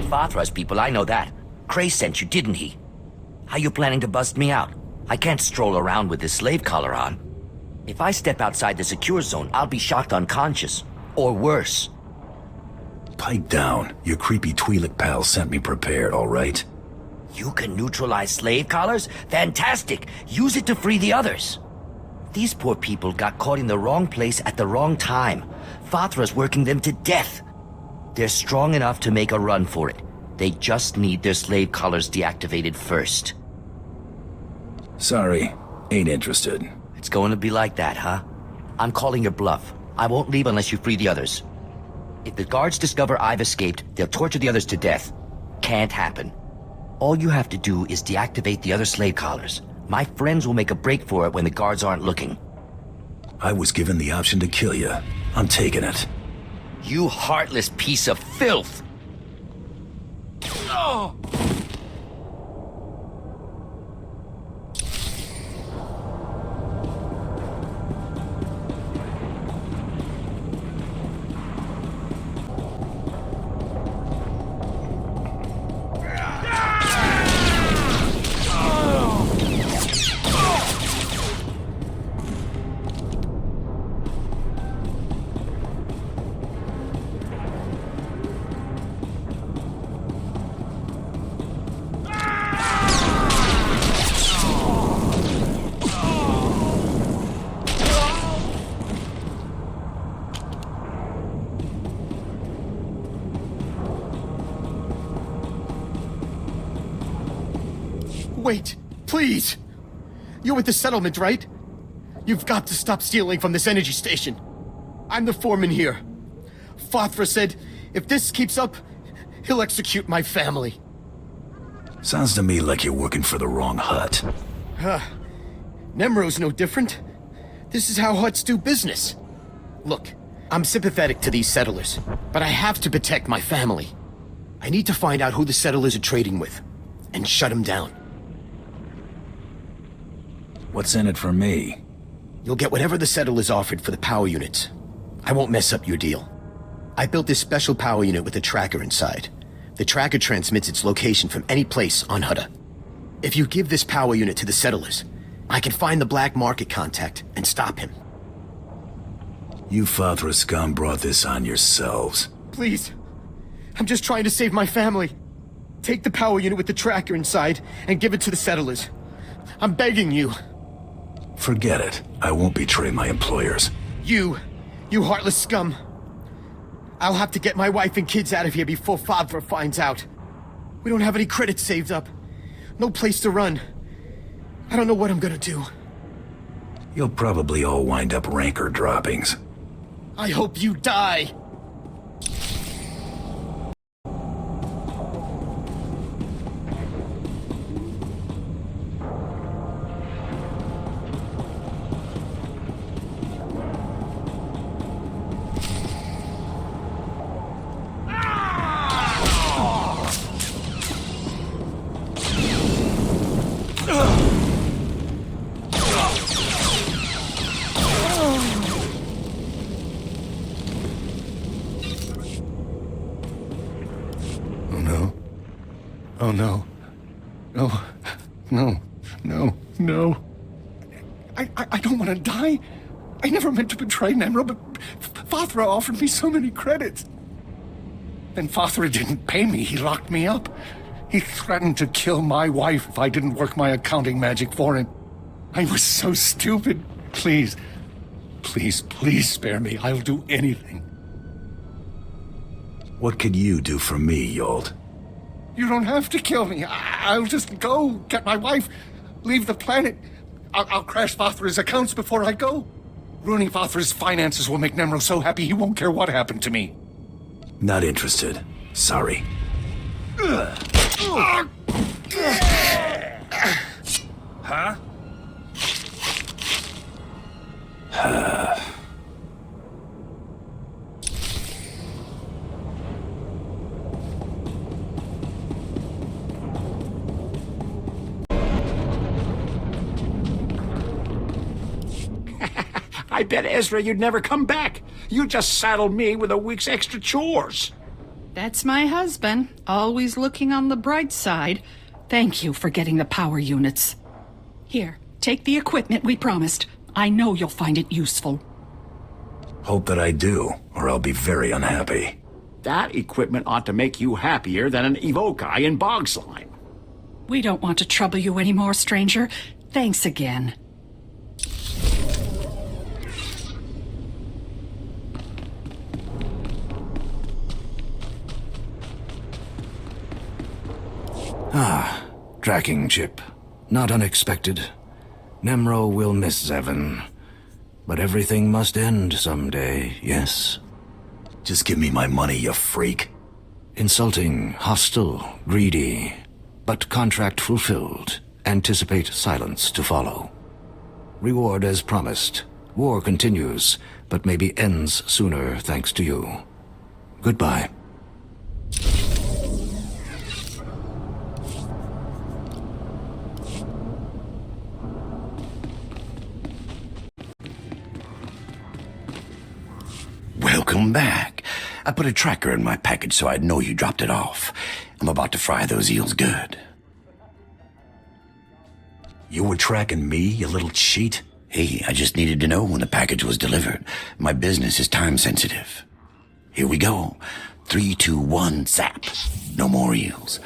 Fathra's people, I know that. Cray sent you, didn't he? How you planning to bust me out? I can't stroll around with this slave collar on. If I step outside the secure zone, I'll be shocked unconscious. Or worse. Pipe down. Your creepy Twi'lek pal sent me prepared, all right? You can neutralize slave collars? Fantastic! Use it to free the others. These poor people got caught in the wrong place at the wrong time. Fathra's working them to death. They're strong enough to make a run for it. They just need their slave collars deactivated first. Sorry, ain't interested. It's going to be like that, huh? I'm calling your bluff. I won't leave unless you free the others. If the guards discover I've escaped, they'll torture the others to death. Can't happen. All you have to do is deactivate the other slave collars. My friends will make a break for it when the guards aren't looking. I was given the option to kill you. I'm taking it. You heartless piece of filth! Oh! Wait, please! You're with the settlement, right? You've got to stop stealing from this energy station. I'm the foreman here. Fathra said, if this keeps up, he'll execute my family. Sounds to me like you're working for the wrong hut. Nemro's no different. This is how huts do business. Look, I'm sympathetic to these settlers, but I have to protect my family. I need to find out who the settlers are trading with, and shut them down. What's in it for me? You'll get whatever the settlers offered for the power units. I won't mess up your deal. I built this special power unit with a tracker inside. The tracker transmits its location from any place on Hutta. If you give this power unit to the settlers, I can find the black market contact and stop him. You Fathra scum brought this on yourselves. Please. I'm just trying to save my family. Take the power unit with the tracker inside and give it to the settlers. I'm begging you. Forget it. I won't betray my employers. You heartless scum. I'll have to get my wife and kids out of here before Fathra finds out. We don't have any credits saved up. No place to run. I don't know what I'm gonna do. You'll probably all wind up rancor droppings. I hope you die. Oh, no. No. No. No. No. I don't want to die. I never meant to betray Nemro, but Fathra offered me so many credits. Then Fathra didn't pay me. He locked me up. He threatened to kill my wife if I didn't work my accounting magic for him. I was so stupid. Please, please, please spare me. I'll do anything. What could you do for me, Yolt? You don't have to kill me. I'll just go, get my wife, leave the planet. I'll crash Fathra's accounts before I go. Ruining Fathra's finances will make Nemro so happy he won't care what happened to me. Not interested. Sorry. Huh? I bet Ezra you'd never come back. You just saddled me with a week's extra chores. That's my husband, always looking on the bright side. Thank you for getting the power units. Here, take the equipment we promised. I know you'll find it useful. Hope that I do, or I'll be very unhappy. That equipment ought to make you happier than an evokai in bog slime. We don't want to trouble you anymore, stranger. Thanks again. Tracking chip. Not unexpected. Nemro will miss Zevon. But everything must end someday, yes? Just give me my money, you freak. Insulting, hostile, greedy. But contract fulfilled. Anticipate silence to follow. Reward as promised. War continues, but maybe ends sooner thanks to you. Goodbye. Welcome back. I put a tracker in my package so I'd know you dropped it off. I'm about to fry those eels good. You were tracking me, you little cheat? Hey, I just needed to know when the package was delivered. My business is time sensitive. Here we go. 3, 2, 1, zap. No more eels.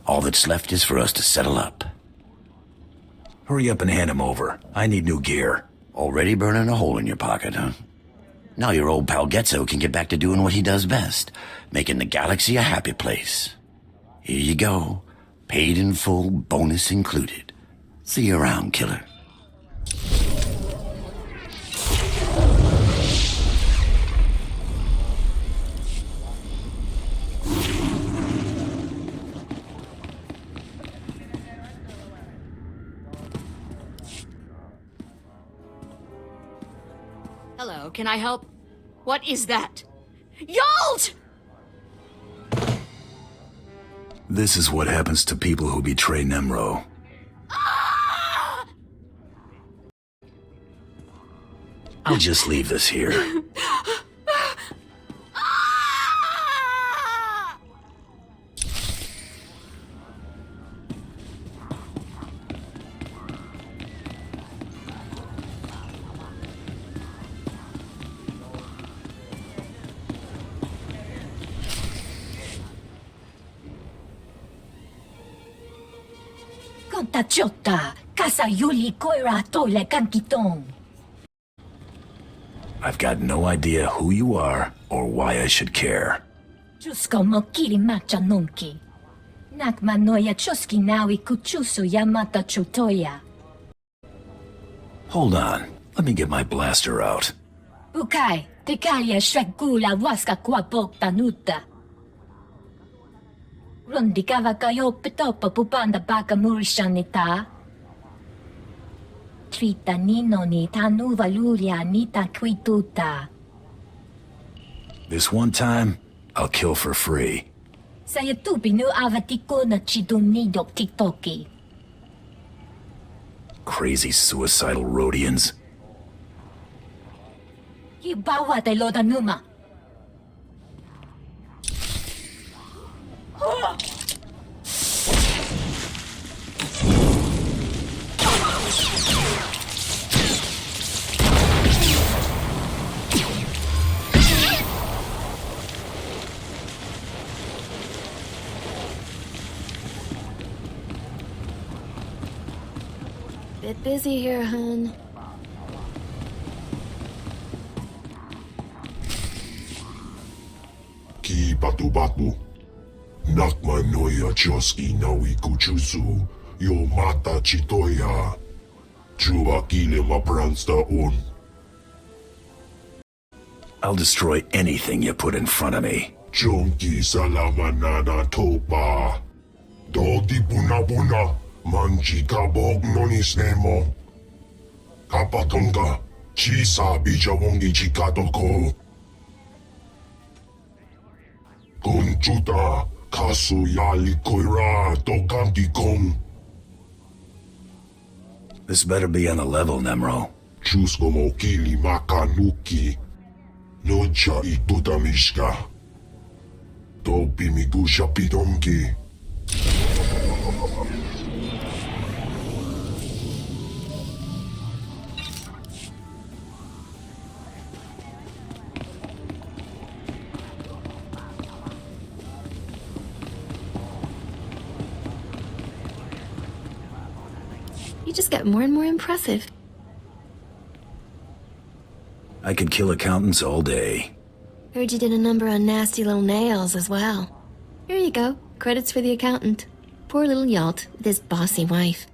All that's left is for us to settle up. Hurry up and hand him over. I need new gear. Already burning a hole in your pocket, huh? Now your old pal Getzo can get back to doing what he does best, making the galaxy a happy place. Here you go. Paid in full, bonus included. See you around, killer. Hello, can I help? What is that? Yolt! This is what happens to people who betray Nemro. I'll just leave this here. Tachota, Casa Yuli Koira Tole Kankitong. I've got no idea who you are or why I should care. Chusko Mokiri Macha Nunki. Nakmanoya Chuski Nawi Kuchusu Yamata Chutoya. Hold on. Let me get my blaster out. Bukai, Tekalia Shrekula Waska Kwapok Tanuta. Rundi Kavakayo Petopa Pupanda Baka Murishanita. Trita Nino ni Tanu Valuria Nita Quituta. This one time, I'll kill for free. Sayatupi no avatiko na chidunidok tiktoki. Crazy suicidal Rhodians. Hibawa te lodanuma. Bit busy here, hun. Ki batu-batu. Nakma noya choski nawi kuchusu. Yo mata chitoya. Chuba kile mapransta un. I'll destroy anything you put in front of me. Chonki salamanana topa. Dodi buna-buna. Manji kabog nonis nemo. Kapatonga. Chisa bijawongi chikatoko. Kunchuta. Kasu yali koira tokanti kong. This better be on the level, Nemro. Chusko mokili makanuki. Nocha itutamishka. Topi migusha pidonki. You just get more and more impressive. I could kill accountants all day. Heard you did a number on nasty little nails as well. Here you go. Credits for the accountant. Poor little Yalt with his bossy wife.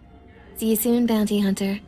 See you soon, bounty hunter.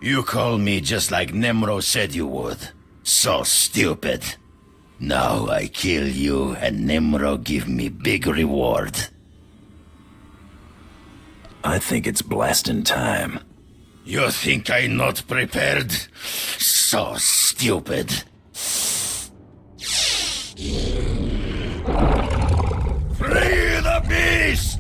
You call me just like Nemro said you would. So stupid. Now I kill you and Nemro give me big reward. I think it's blasting time. You think I'm not prepared? So stupid. Free the beasts!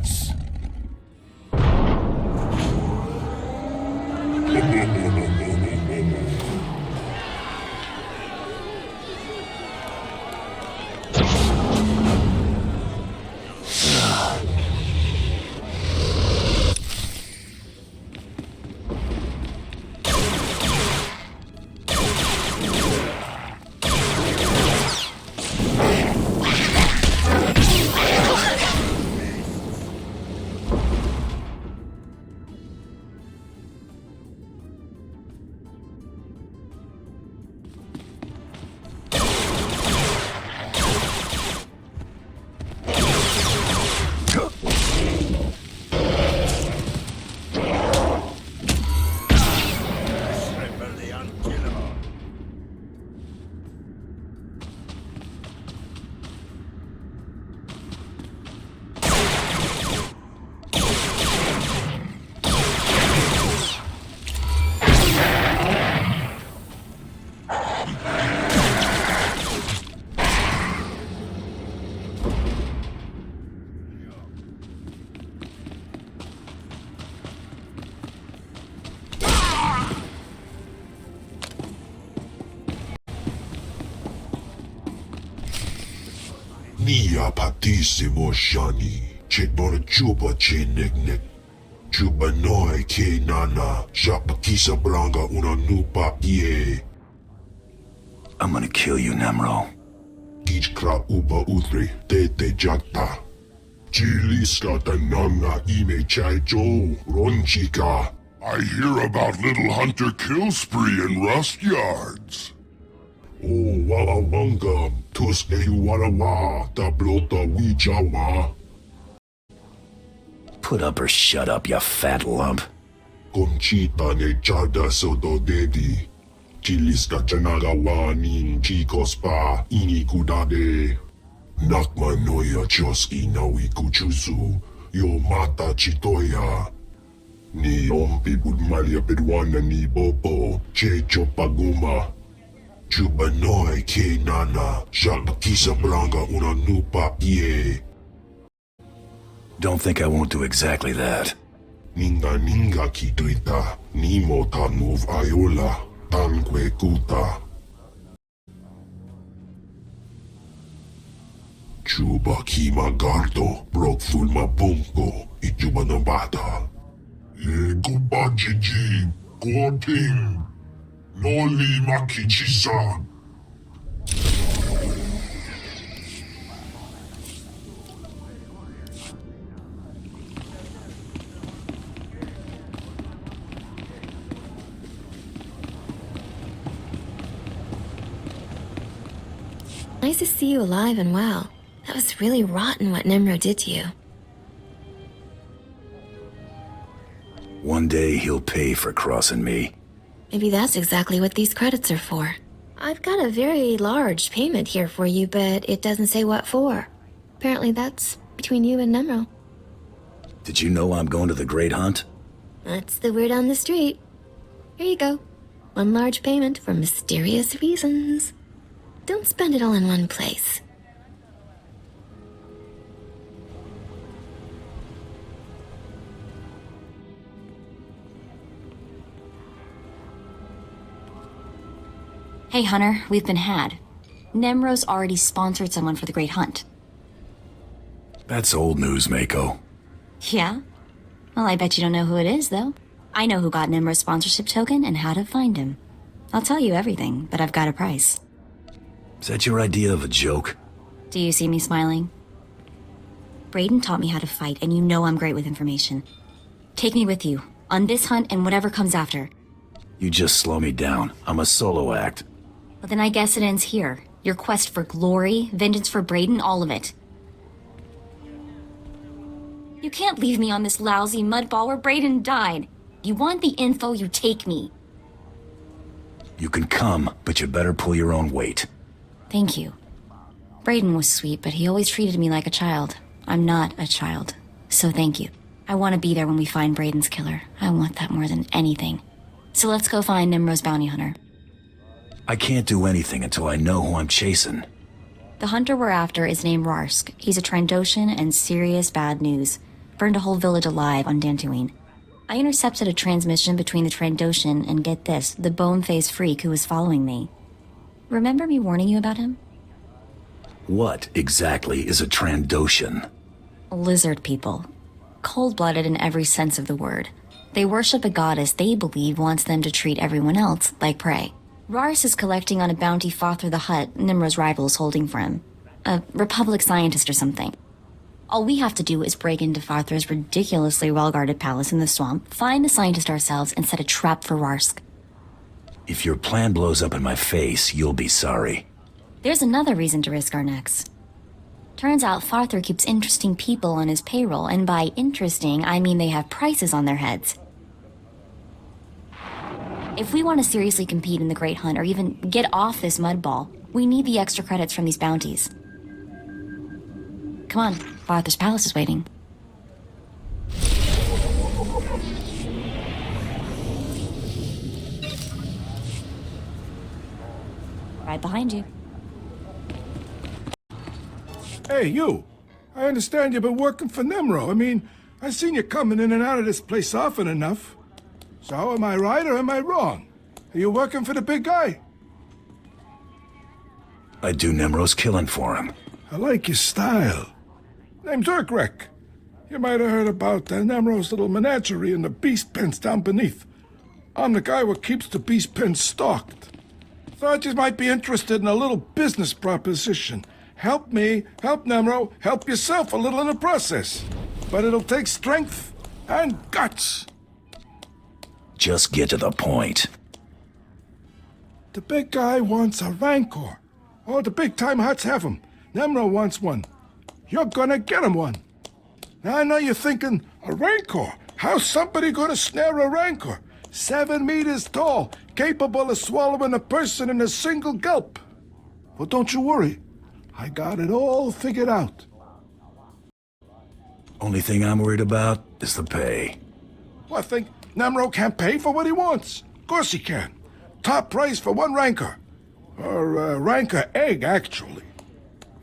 Nia patissimo shani. Chitbona chupa che nek. Chupa noi ke nana. Shapa kisa branga una nupa ie. I'm gonna kill you, Nemro. Kichkra uba utre te jakta. Chiliska tananga ime chaicho ronchika. I hear about Little Hunter kill spree in rust yards. Oh, wawawanga, tuske warawa, tablota wijawa. Put up or shut up, you fat lump. Conchita ne chada soto dedi. Chiliska chanagawa nin chicos pa ini kudade. Nakma noya choski nawi kuchusu. Yo mata chitoya. Ni ompi budmalia peruana ni bobo. Checho paguma. Chuba noi ke nana, shapa kisa branga una nupa ie. Don't think I won't do exactly that. Ninga kituita, nimo tanuv ayola, tanque kuta. Chuba kima gardo, brok fulma bunko, ichuba na bata. Kuba jiji, gorting. Noli makichisa. Nice to see you alive and well. That was really rotten what Nemro did to you. One day he'll pay for crossing me. Maybe that's exactly what these credits are for. I've got a very large payment here for you, but it doesn't say what for. Apparently that's between you and Nemro. Did you know I'm going to the Great Hunt? That's the word on the street. Here you go. One large payment for mysterious reasons. Don't spend it all in one place. Hey, Hunter, we've been had. Nemro's already sponsored someone for the Great Hunt. That's old news, Mako. Yeah? Well, I bet you don't know who it is, though. I know who got Nemro's sponsorship token and how to find him. I'll tell you everything, but I've got a price. Is that your idea of a joke? Do you see me smiling? Brayden taught me how to fight, and you know I'm great with information. Take me with you, on this hunt and whatever comes after. You just slow me down. I'm a solo act. Well, then I guess it ends here. Your quest for glory, vengeance for Brayden, all of it. You can't leave me on this lousy mudball where Brayden died. You want the info, you take me. You can come, but you better pull your own weight. Thank you. Brayden was sweet, but he always treated me like a child. I'm not a child, so thank you. I want to be there when we find Brayden's killer. I want that more than anything. So let's go find Nimro's bounty hunter. I can't do anything until I know who I'm chasing. The hunter we're after is named Rarsk. He's a Trandoshan and serious bad news. Burned a whole village alive on Dantooine. I intercepted a transmission between the Trandoshan and, get this, the bone-faced freak who was following me. Remember me warning you about him? What exactly is a Trandoshan? Lizard people. Cold-blooded in every sense of the word. They worship a goddess they believe wants them to treat everyone else like prey. Rars is collecting on a bounty Fothra the Hutt, Nimro's rival, is holding for him. A Republic scientist or something. All we have to do is break into Fothra's ridiculously well-guarded palace in the swamp, find the scientist ourselves, and set a trap for Rarsk. If your plan blows up in my face, you'll be sorry. There's another reason to risk our necks. Turns out Fothra keeps interesting people on his payroll, and by interesting, I mean they have prices on their heads. If we want to seriously compete in the Great Hunt, or even get off this mudball, we need the extra credits from these bounties. Come on, Fothra's palace is waiting. Right behind you. Hey, you. I understand you've been working for Nemro. I mean, I've seen you coming in and out of this place often enough. So, am I right or am I wrong? Are you working for the big guy? I do Nemro's killing for him. I like your style. Name's Urgrek. You might have heard about Nemro's little menagerie and the beast pens down beneath. I'm the guy who keeps the beast pens stocked. Thought you might be interested in a little business proposition. Help me, help Nemro, help yourself a little in the process. But it'll take strength and guts. Just get to the point. The big guy wants a Rancor. All the big-time Hutts have them. Nemro wants one. You're gonna get him one. Now I know you're thinking, a Rancor? How's somebody gonna snare a Rancor? 7 meters tall, capable of swallowing a person in a single gulp. Well, don't you worry. I got it all figured out. Only thing I'm worried about is the pay. Well, I think Nemro can't pay for what he wants. Of course he can. Top price for one Rancor. Or a Rancor egg, actually.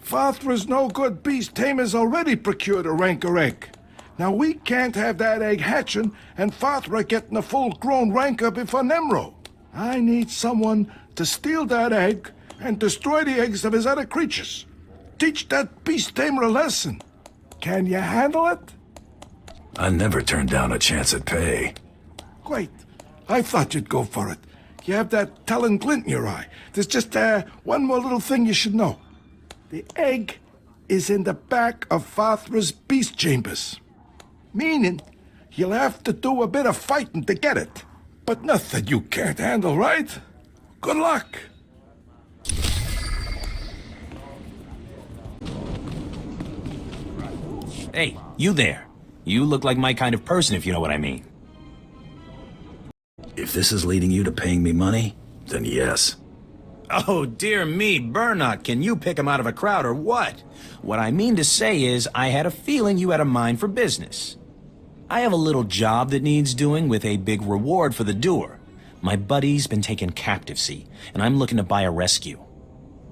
Fothra's no-good beast tamers already procured a Rancor egg. Now we can't have that egg hatching and Fothra getting a full-grown Rancor before Nemro. I need someone to steal that egg and destroy the eggs of his other creatures. Teach that beast tamer a lesson. Can you handle it? I never turned down a chance at pay. Great. I thought you'd go for it. You have that telling glint in your eye. There's just one more little thing you should know. The egg is in the back of Fothra's beast chambers. Meaning, you'll have to do a bit of fighting to get it. But nothing you can't handle, right? Good luck. Hey, you there. You look like my kind of person, if you know what I mean. If this is leading you to paying me money, then yes. Oh, dear me, Bernard, can you pick him out of a crowd or what? What I mean to say is, I had a feeling you had a mind for business. I have a little job that needs doing with a big reward for the doer. My buddy's been taken captive, see, and I'm looking to buy a rescue.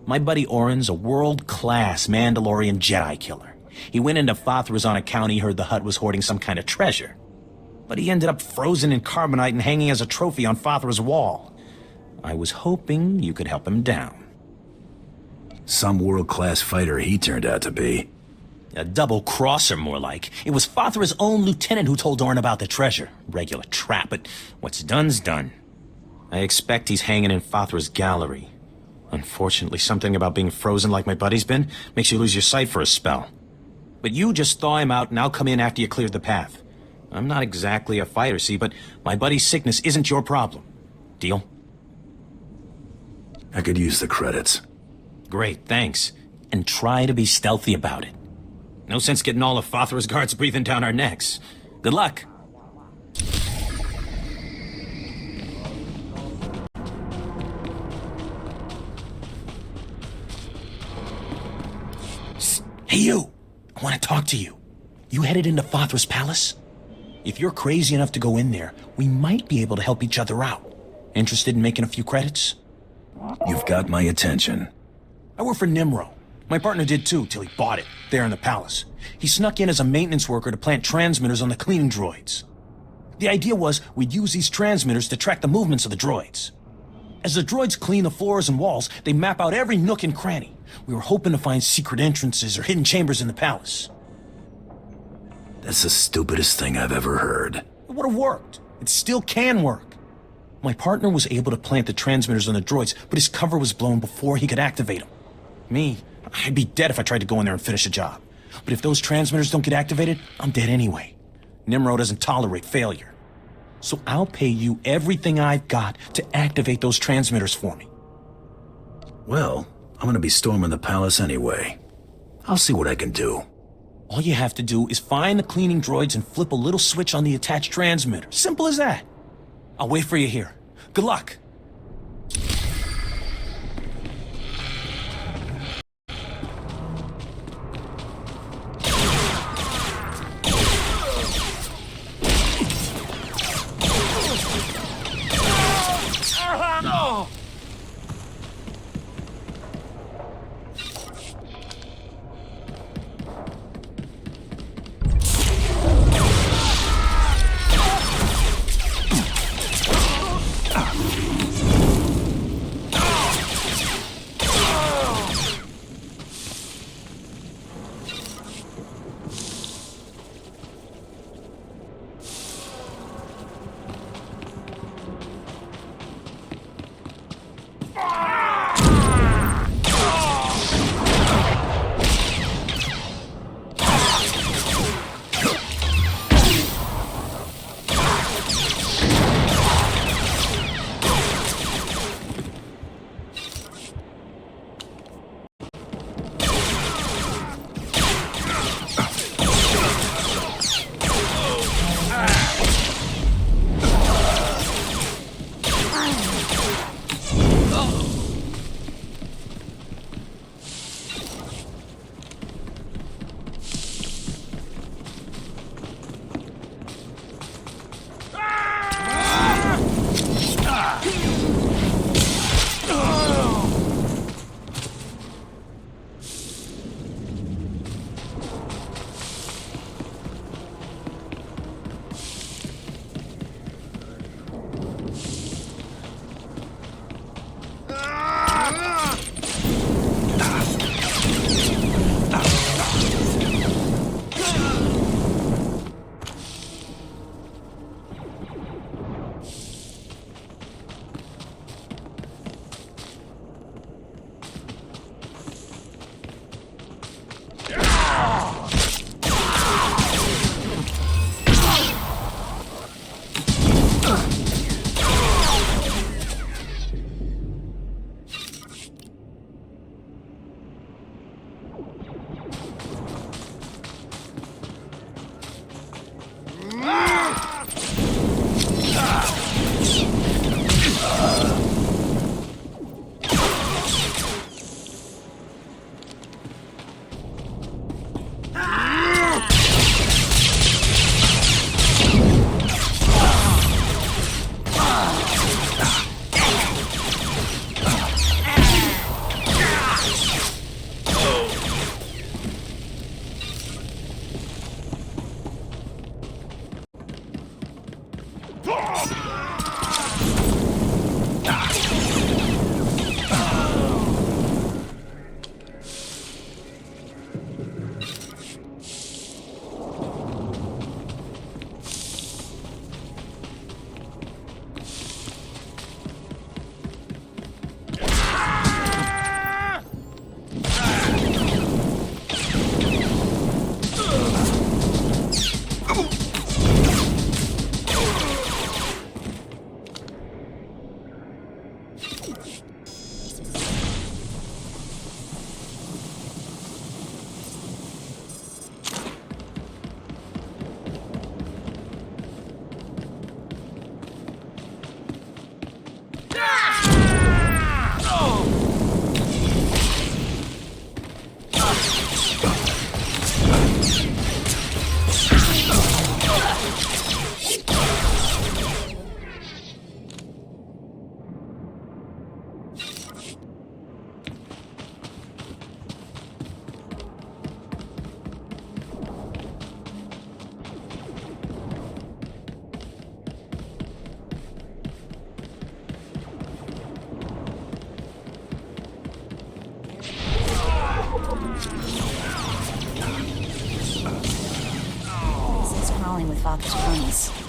My buddy Orin's a world-class Mandalorian Jedi killer. He went into Fathra's on account he heard the hut was hoarding some kind of treasure. But he ended up frozen in carbonite and hanging as a trophy on Fathra's wall. I was hoping you could help him down. Some world-class fighter he turned out to be. A double-crosser, more like. It was Fathra's own lieutenant who told Orin about the treasure. Regular trap, but what's done's done. I expect he's hanging in Fathra's gallery. Unfortunately, something about being frozen like my buddy's been makes you lose your sight for a spell. But you just thaw him out and I'll come in after you cleared the path. I'm not exactly a fighter, see, but my buddy's sickness isn't your problem. Deal? I could use the credits. Great, thanks. And try to be stealthy about it. No sense getting all of Fathra's guards breathing down our necks. Good luck. Psst. Hey, you! I want to talk to you. You headed into Fathra's palace? If you're crazy enough to go in there, we might be able to help each other out. Interested in making a few credits? You've got my attention. I work for Nimro. My partner did too, till he bought it, there in the palace. He snuck in as a maintenance worker to plant transmitters on the cleaning droids. The idea was we'd use these transmitters to track the movements of the droids. As the droids clean the floors and walls, they map out every nook and cranny. We were hoping to find secret entrances or hidden chambers in the palace. That's the stupidest thing I've ever heard. It would have worked. It still can work. My partner was able to plant the transmitters on the droids, but his cover was blown before he could activate them. Me, I'd be dead if I tried to go in there and finish a job. But if those transmitters don't get activated, I'm dead anyway. Nimro doesn't tolerate failure. So I'll pay you everything I've got to activate those transmitters for me. Well, I'm gonna be storming the palace anyway. I'll see what I can do. All you have to do is find the cleaning droids and flip a little switch on the attached transmitter. Simple as that. I'll wait for you here. Good luck. with Father's cronies.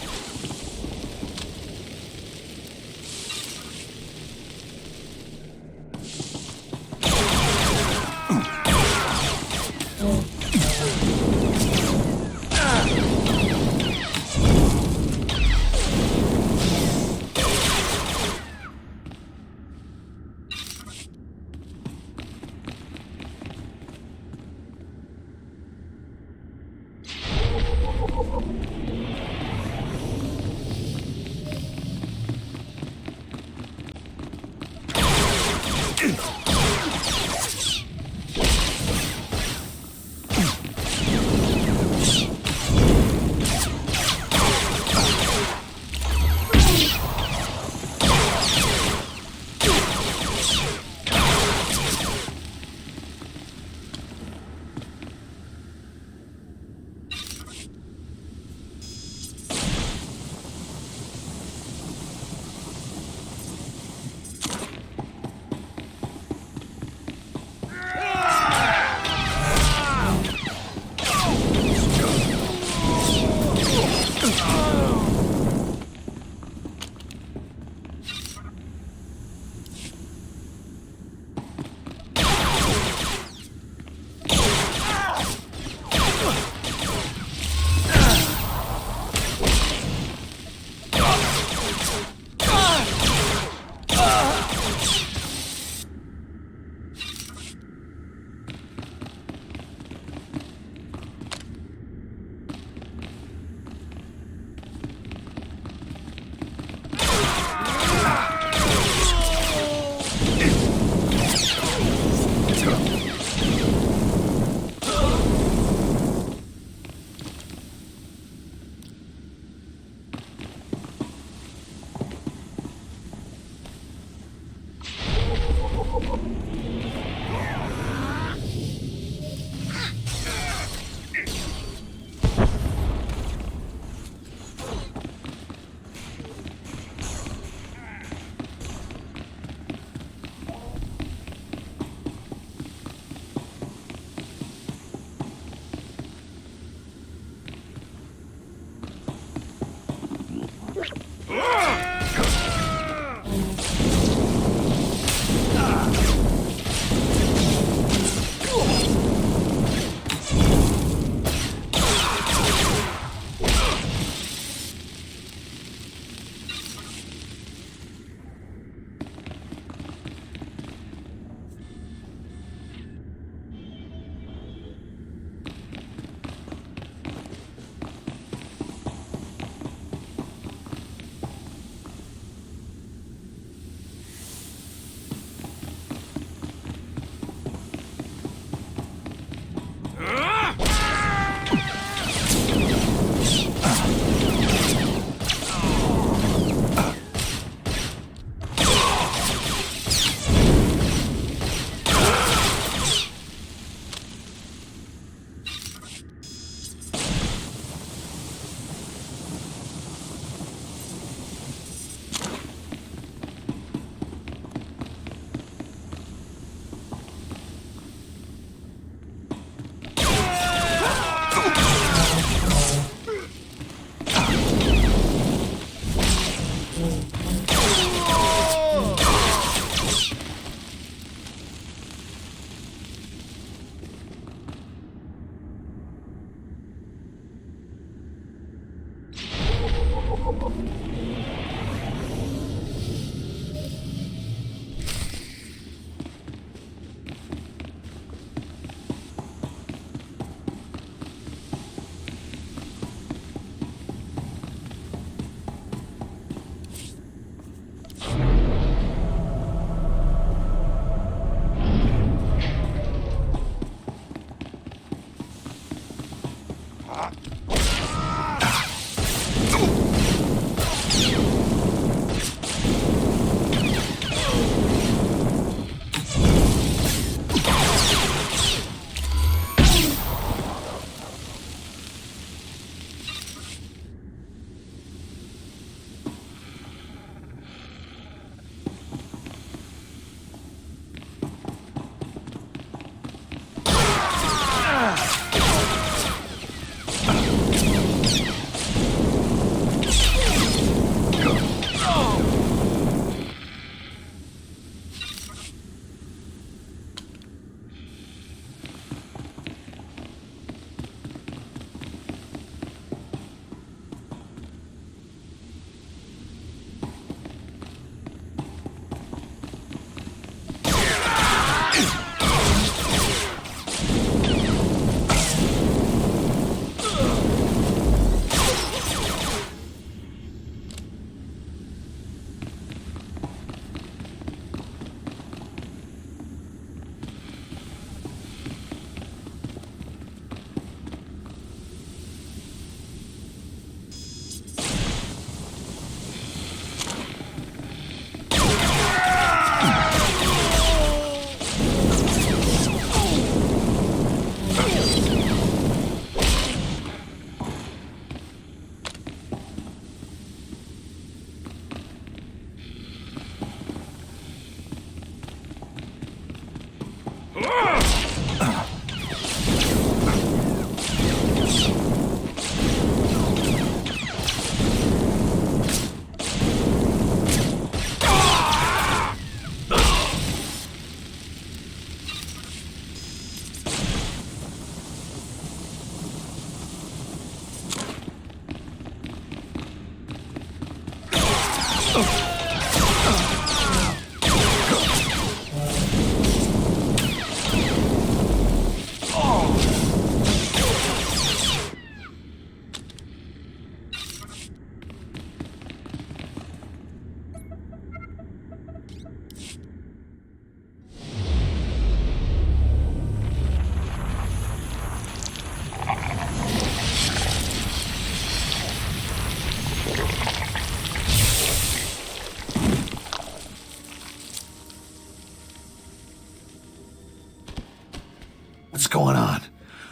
What's going on?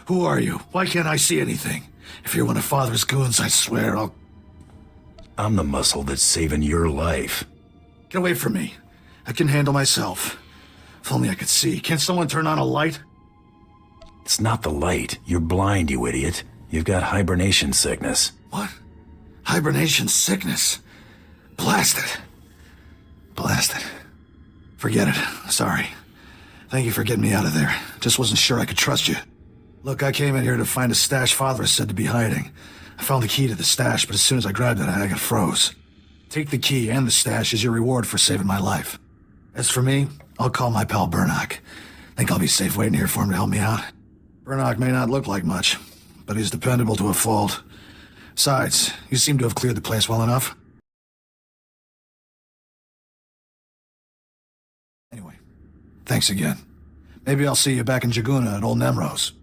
Who are you? Why can't I see anything? If you're one of Father's goons, I swear I'll... I'm the muscle that's saving your life. Get away from me. I can handle myself. If only I could see. Can't someone turn on a light? It's not the light. You're blind, you idiot. You've got hibernation sickness. What? Hibernation sickness? Blast it. Blast it. Forget it. Sorry. Thank you for getting me out of there. Just wasn't sure I could trust you. Look, I came in here to find a stash Father is said to be hiding. I found the key to the stash, but as soon as I grabbed it, I got froze. Take the key and the stash as your reward for saving my life. As for me, I'll call my pal Burnock. Think I'll be safe waiting here for him to help me out. Burnock may not look like much, but he's dependable to a fault. Besides, you seem to have cleared the place well enough. Anyway, thanks again. Maybe I'll see you back in Jaguna at Old Nemro's.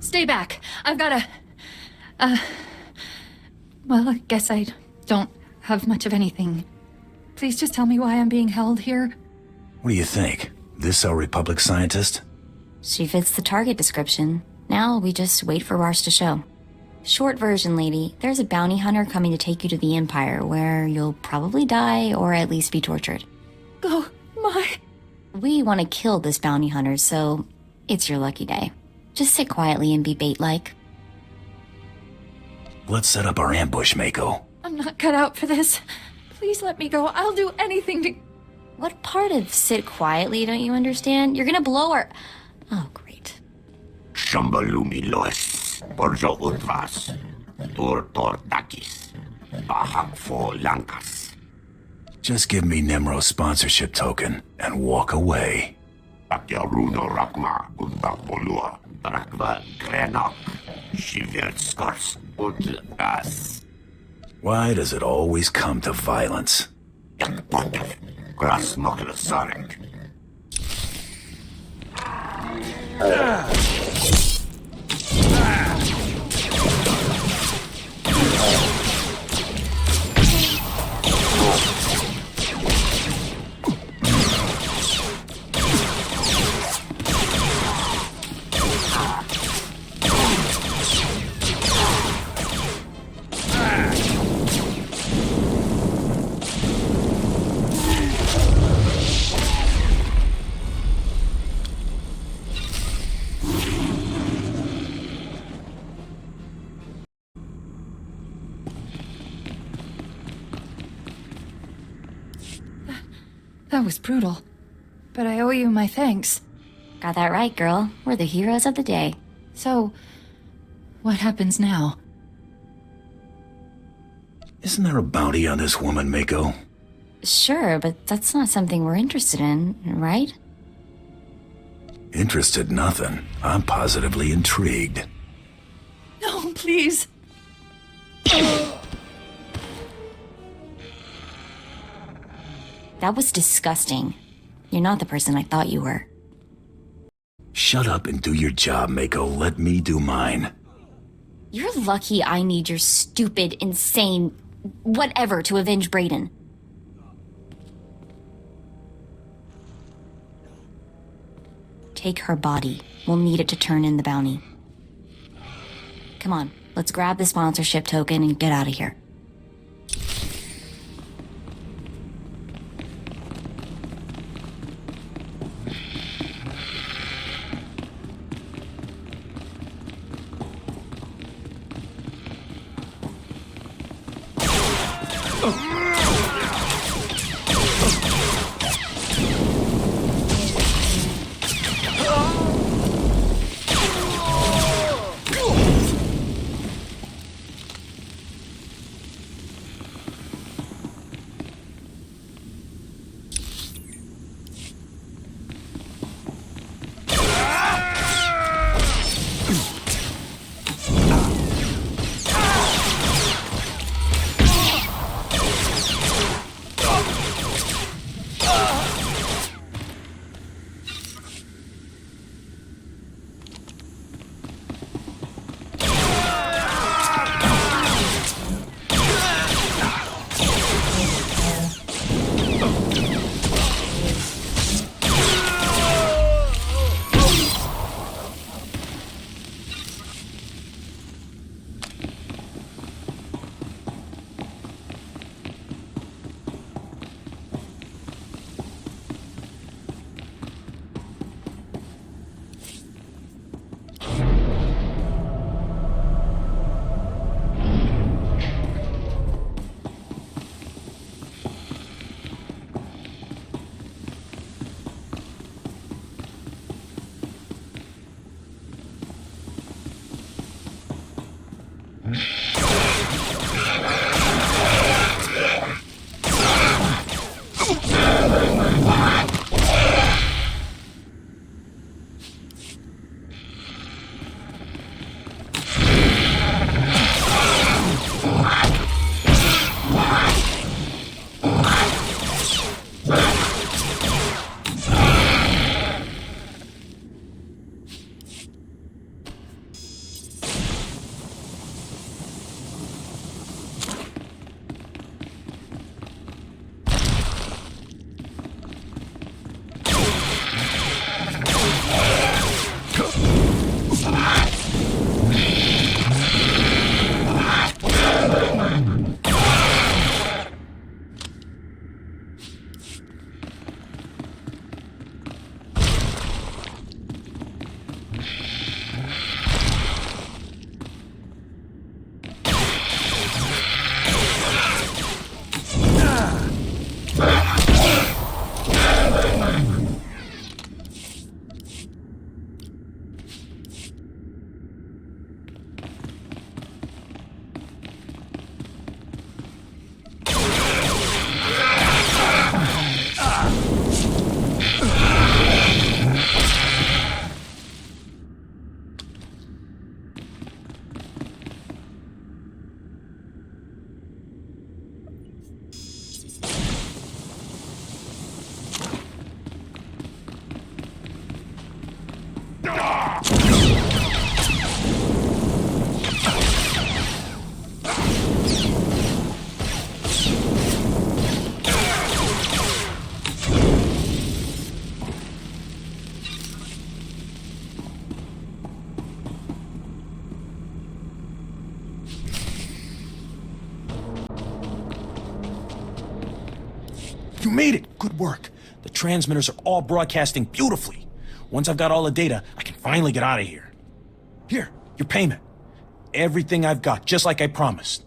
Stay back. I've got well, I guess I don't have much of anything. Please just tell me why I'm being held here. What do you think? This our Republic scientist? She fits the target description. Now we just wait for Rars to show. Short version, lady, there's a bounty hunter coming to take you to the Empire, where you'll probably die or at least be tortured. Oh, my... We want to kill this bounty hunter, so it's your lucky day. Just sit quietly and be bait-like. Let's set up our ambush, Mako. I'm not cut out for this. Please let me go. I'll do anything to... What part of sit quietly don't you understand? You're gonna blow our... Oh, great. Shambalumi loes, Borjo Udvas, Tor Dakis, Bahak Fo Lankas. Just give me Nemro's sponsorship token and walk away. Akyaruno Rakma, Udbapolua, Rakva Grenok, Shiverskors, Udras. Why does it always come to violence? Grasmoklasarek. That was brutal. But I owe you my thanks. Got that right, girl. We're the heroes of the day. So, what happens now? Isn't there a bounty on this woman, Mako? Sure, but that's not something we're interested in, right? Interested nothing. I'm positively intrigued. No, please. That was disgusting. You're not the person I thought you were. Shut up and do your job, Mako. Let me do mine. You're lucky I need your stupid, insane, whatever to avenge Brayden. Take her body. We'll need it to turn in the bounty. Come on, let's grab the sponsorship token and get out of here. You made it! Good work. The transmitters are all broadcasting beautifully. Once I've got all the data, I can finally get out of here. Here, your payment. Everything I've got, just like I promised.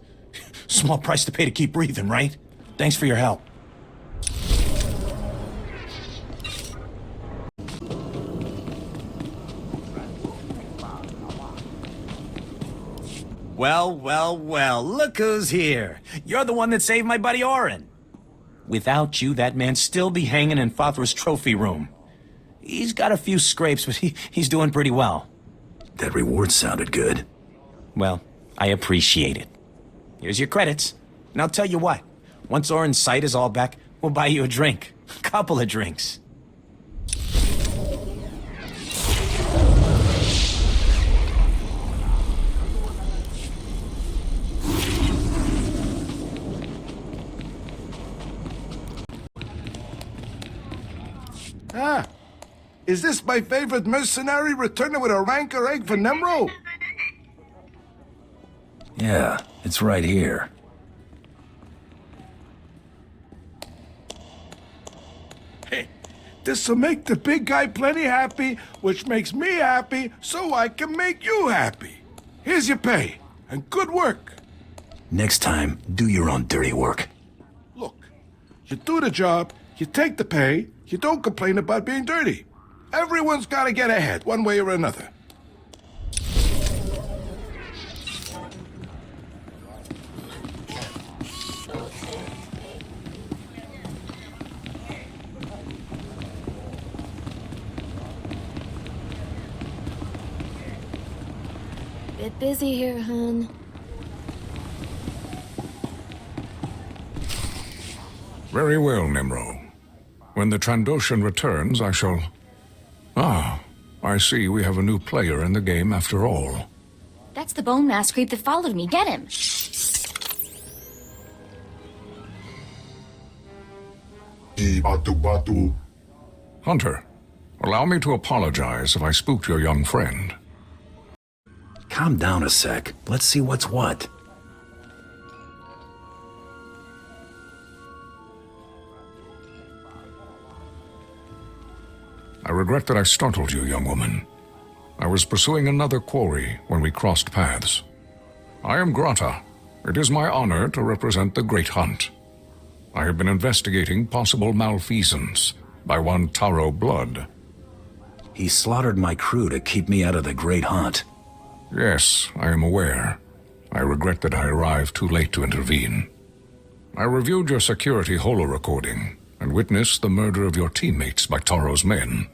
Small price to pay to keep breathing, right? Thanks for your help. Well, well, well, look who's here. You're the one that saved my buddy Orin. Without you, that man'd still be hanging in Fathra's trophy room. He's got a few scrapes, but he's doing pretty well. That reward sounded good. Well, I appreciate it. Here's your credits. And I'll tell you what, once Orin's sight is all back, we'll buy you a drink. A couple of drinks. Ah, is this my favorite mercenary returning with a rancor egg for Nemro? Yeah, it's right here. Hey, this'll make the big guy plenty happy, which makes me happy, so I can make you happy. Here's your pay, and good work. Next time, do your own dirty work. Look, you do the job, you take the pay, you don't complain about being dirty. Everyone's gotta get ahead, one way or another. Bit busy here, hon. Very well, Nimro. When the Trandoshan returns, I shall... Ah, I see we have a new player in the game after all. That's the bone mass creep that followed me. Get him! Hunter, allow me to apologize if I spooked your young friend. Calm down a sec. Let's see what's what. I regret that I startled you, young woman. I was pursuing another quarry when we crossed paths. I am Grata. It is my honor to represent the Great Hunt. I have been investigating possible malfeasance by one Taro Blood. He slaughtered my crew to keep me out of the Great Hunt. Yes, I am aware. I regret that I arrived too late to intervene. I reviewed your security holo-recording and witnessed the murder of your teammates by Taro's men.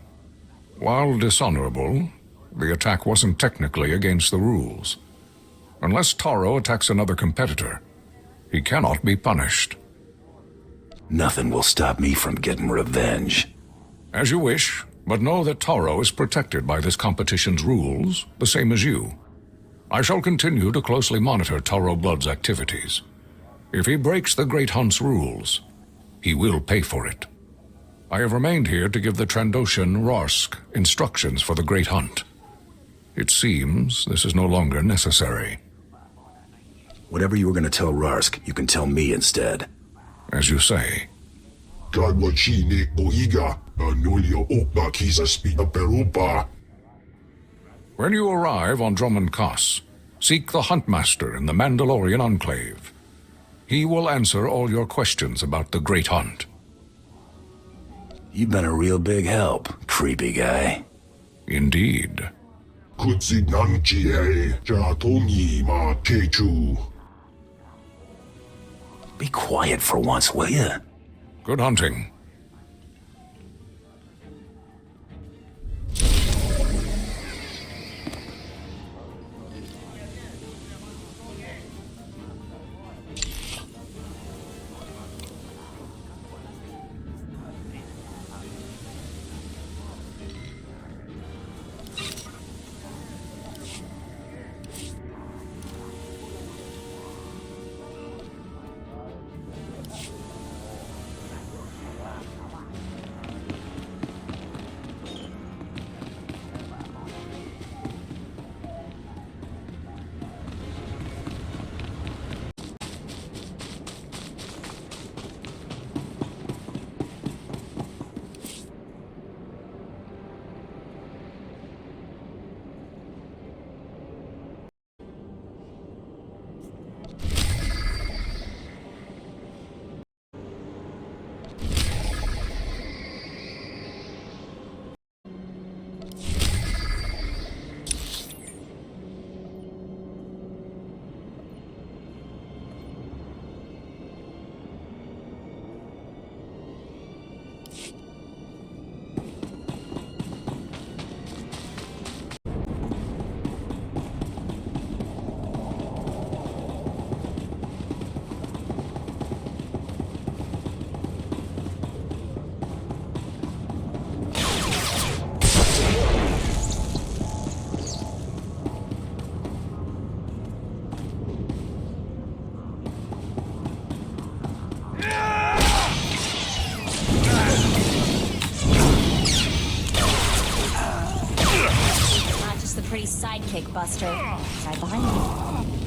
While dishonorable, the attack wasn't technically against the rules. Unless Taro attacks another competitor, he cannot be punished. Nothing will stop me from getting revenge. As you wish, but know that Taro is protected by this competition's rules, the same as you. I shall continue to closely monitor Taro Blood's activities. If he breaks the Great Hunt's rules, he will pay for it. I have remained here to give the Trandoshan Rarsk instructions for the Great Hunt. It seems this is no longer necessary. Whatever you were going to tell Rarsk, you can tell me instead. As you say. When you arrive on Drummond Kaas, seek the Huntmaster in the Mandalorian Enclave. He will answer all your questions about the Great Hunt. You've been a real big help, creepy guy. Indeed. Be quiet for once, will you? Good hunting. sidekick, Buster. Right behind you.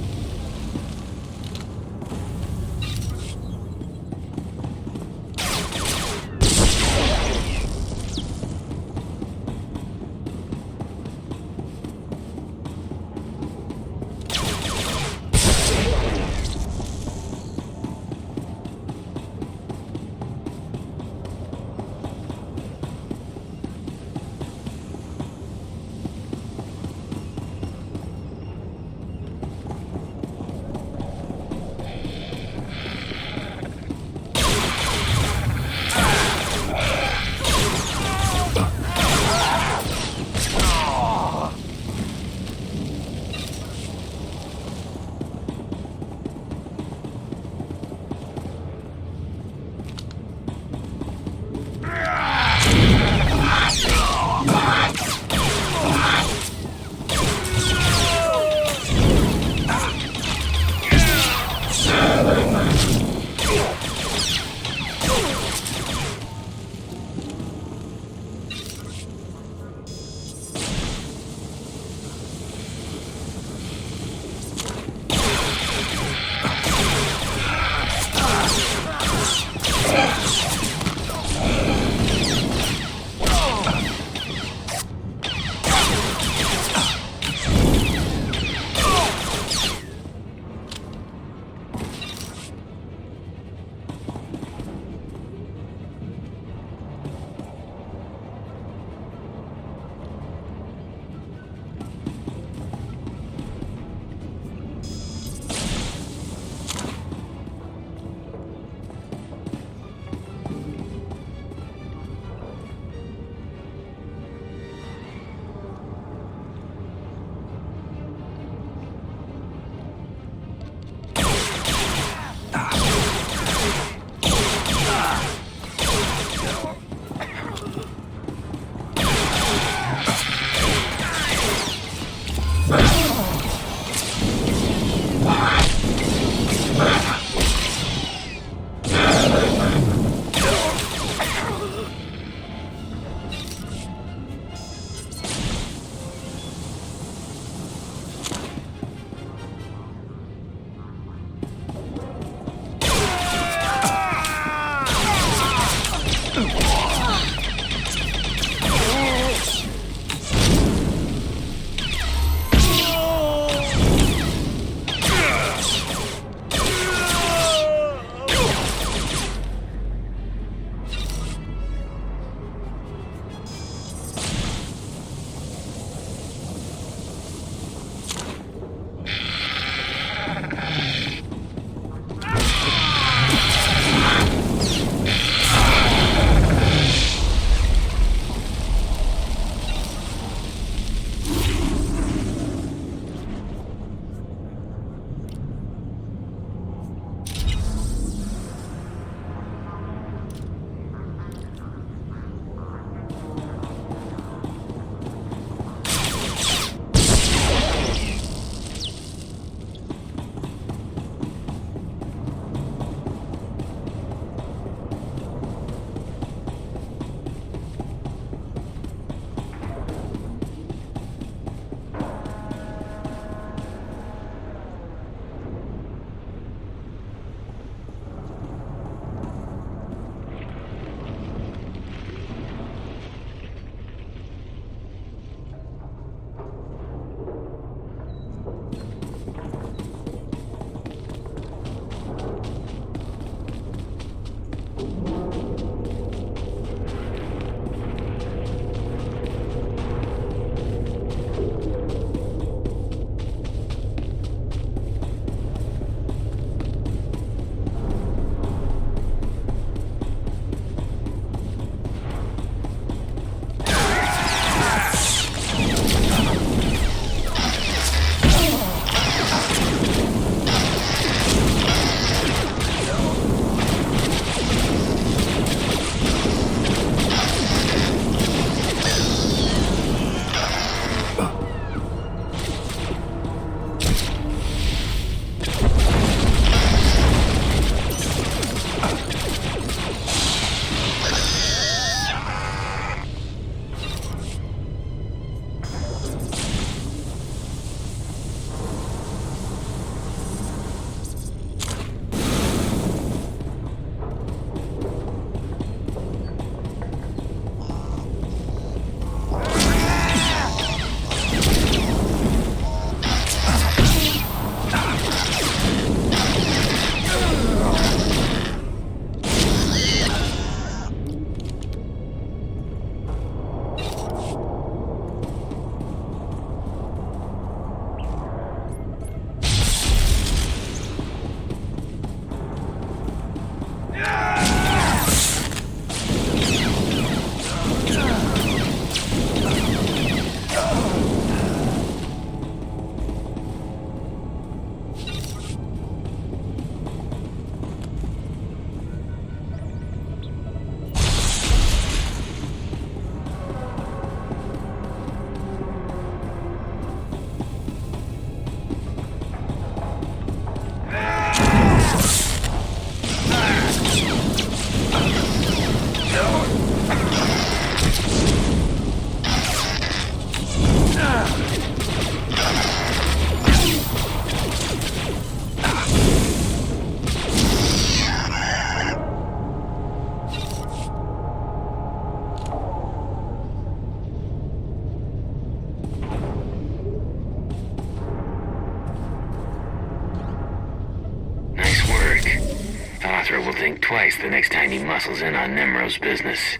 Arthur will think twice the next time he muscles in on Nemro's business.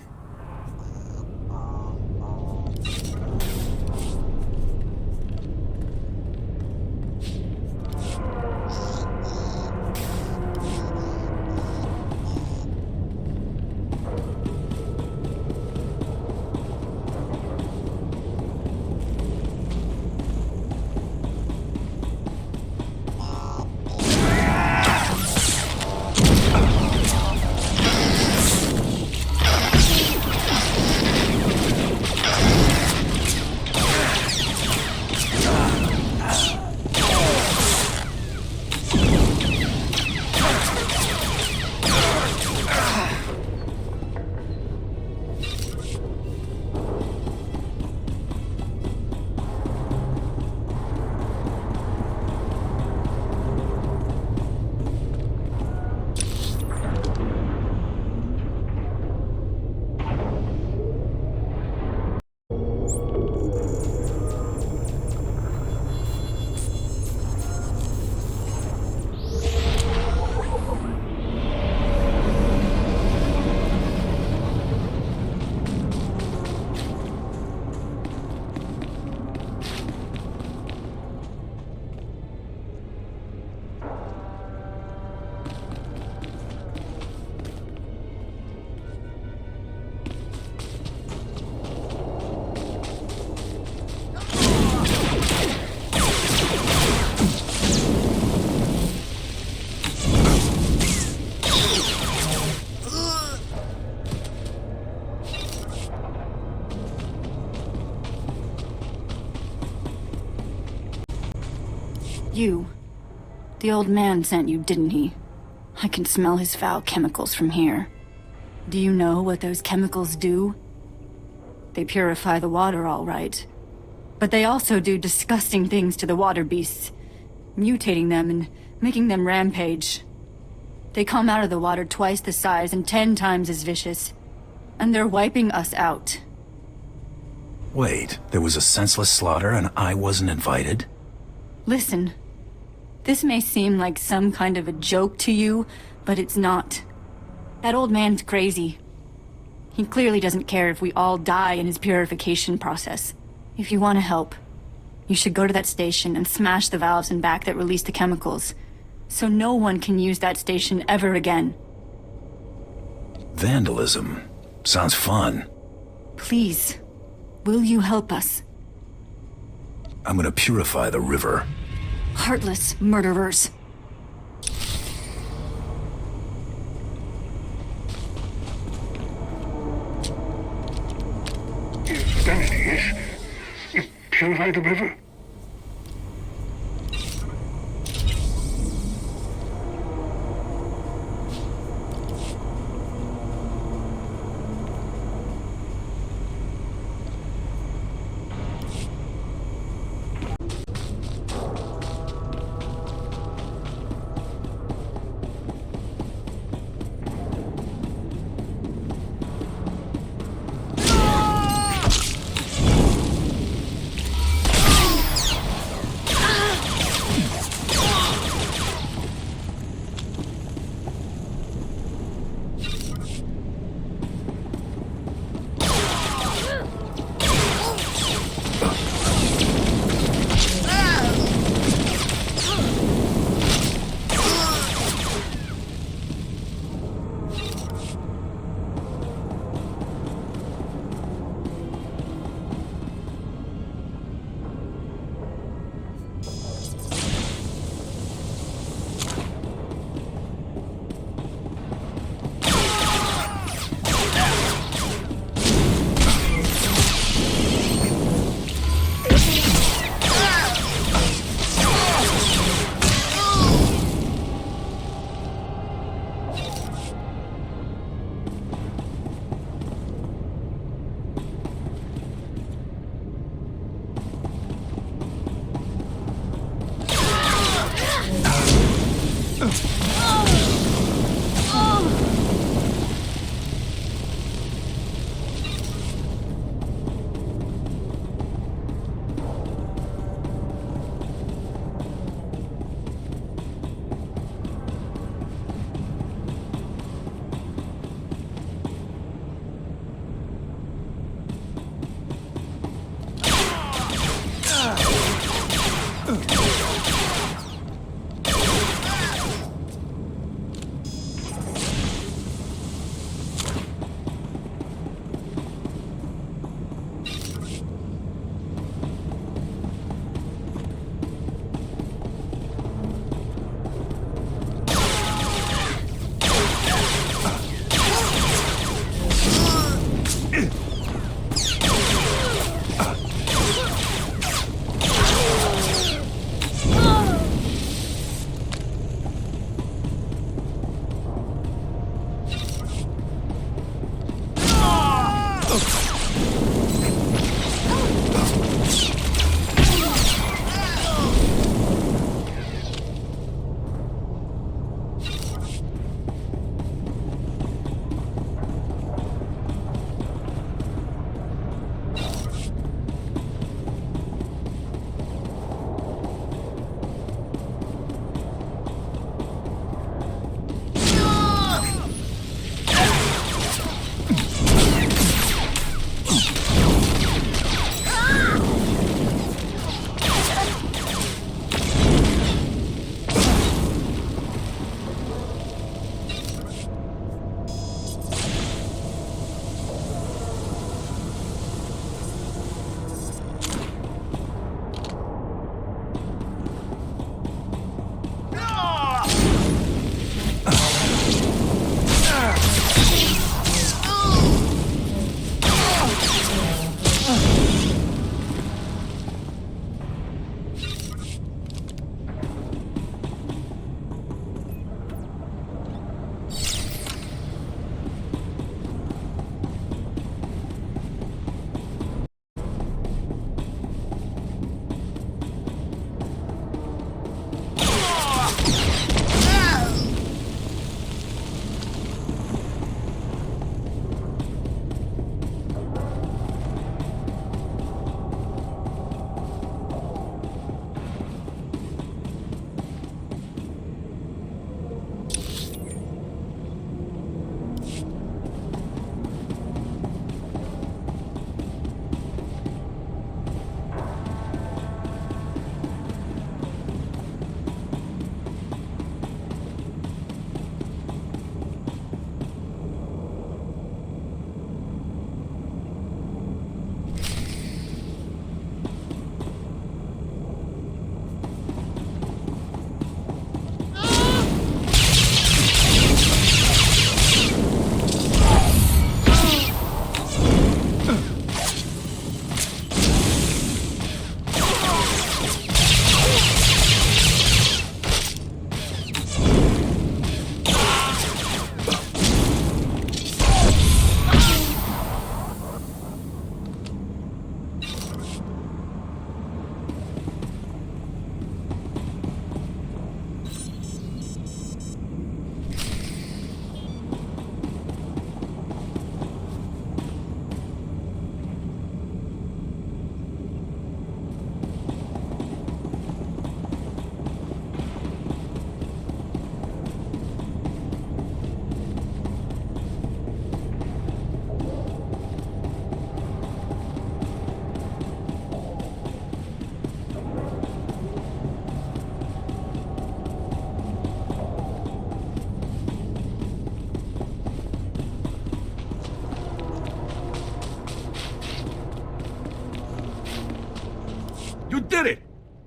You. The old man sent you, didn't he? I can smell his foul chemicals from here. Do you know what those chemicals do? They purify the water, all right. But they also do disgusting things to the water beasts, mutating them and making them rampage. They come out of the water twice the size and 10 times as vicious. And they're wiping us out. Wait, there was a senseless slaughter and I wasn't invited? Listen. This may seem like some kind of a joke to you, but it's not. That old man's crazy. He clearly doesn't care if we all die in his purification process. If you want to help, you should go to that station and smash the valves in back that release the chemicals, so no one can use that station ever again. Vandalism. Sounds fun. Please, will you help us? I'm gonna purify the river. Heartless murderers. Is that it is? You purify the river?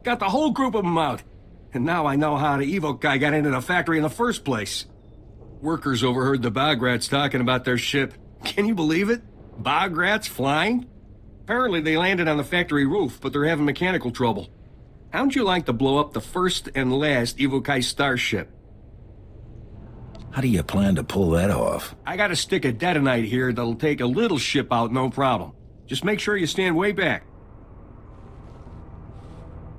Got the whole group of them out. And now I know how the Evo guy got into the factory in the first place. Workers overheard the bog rats talking about their ship. Can you believe it? Bog rats flying? Apparently they landed on the factory roof, but they're having mechanical trouble. How'd you like to blow up the first and last Evo-Kai starship? How do you plan to pull that off? I got a stick of detonite here that'll take a little ship out, no problem. Just make sure you stand way back.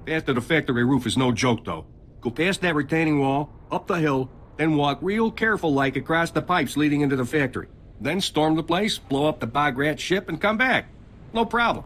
Path to the factory roof is no joke, though. Go past that retaining wall, up the hill, then walk real careful-like across the pipes leading into the factory. Then storm the place, blow up the bog rat ship, and come back. No problem.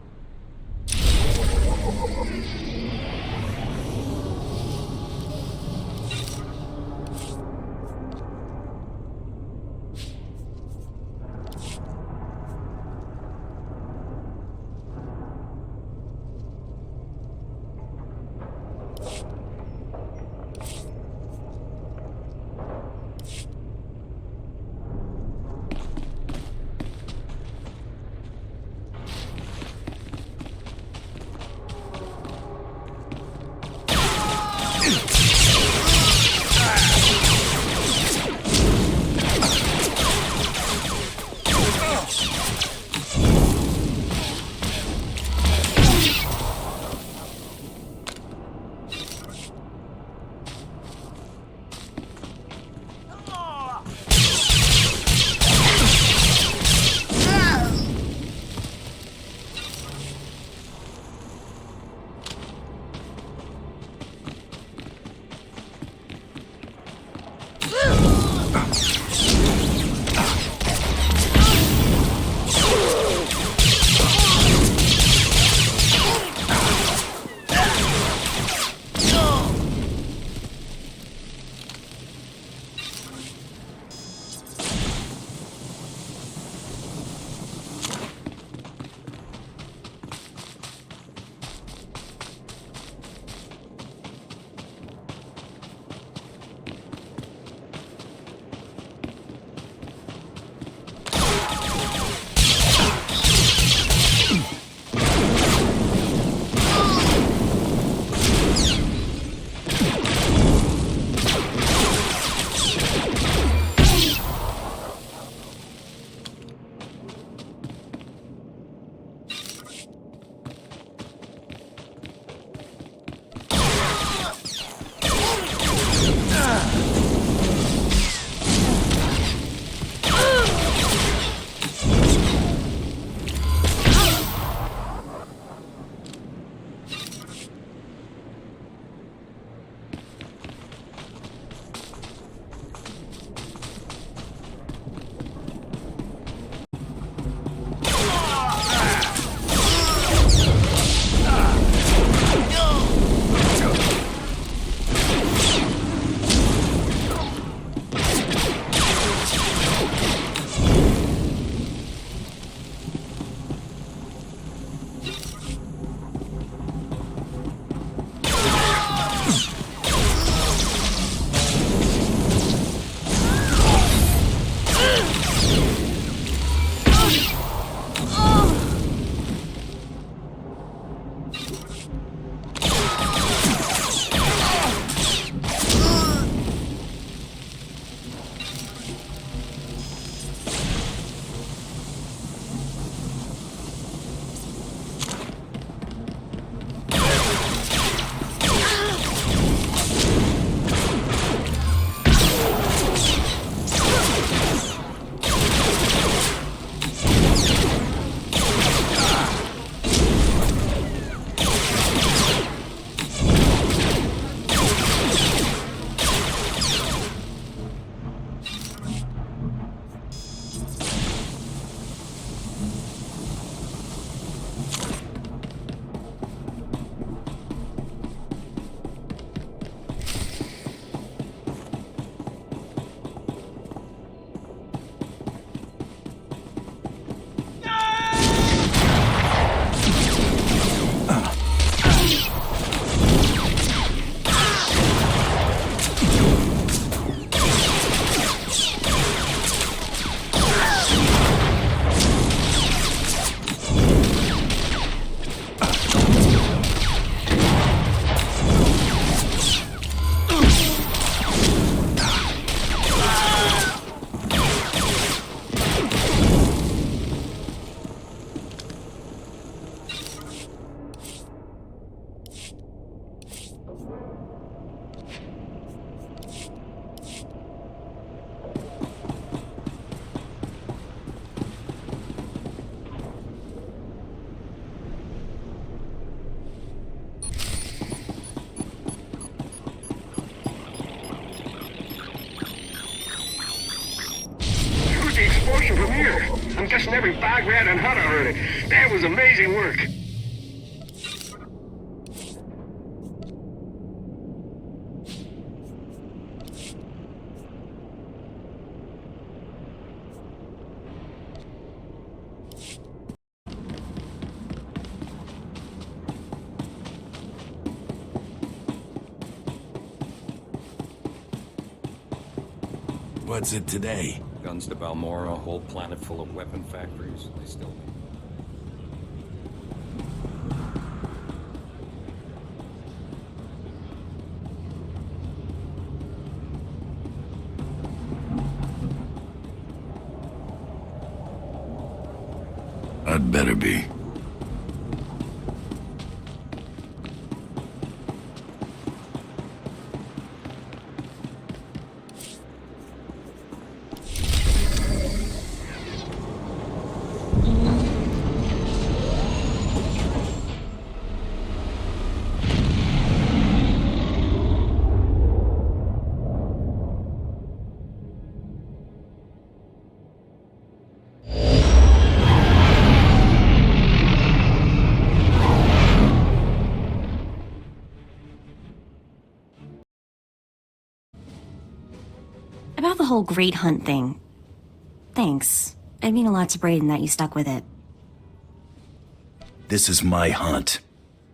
motion from here. I'm guessing every bog rat and hunter heard it. That was amazing work. What's it today? Guns to Balmora, a whole planet full of weapon factories. They still need. I'd better be. About the whole Great Hunt thing. Thanks. It'd mean a lot to Brayden that you stuck with it. This is my hunt.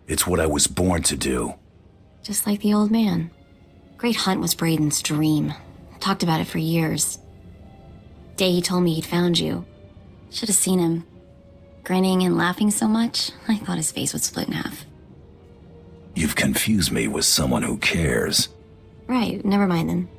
It's what I was born to do. Just like the old man. Great Hunt was Brayden's dream. Talked about it for years. Day he told me he'd found you. Should have seen him. Grinning and laughing so much, I thought his face would split in half. You've confused me with someone who cares. Right, never mind then.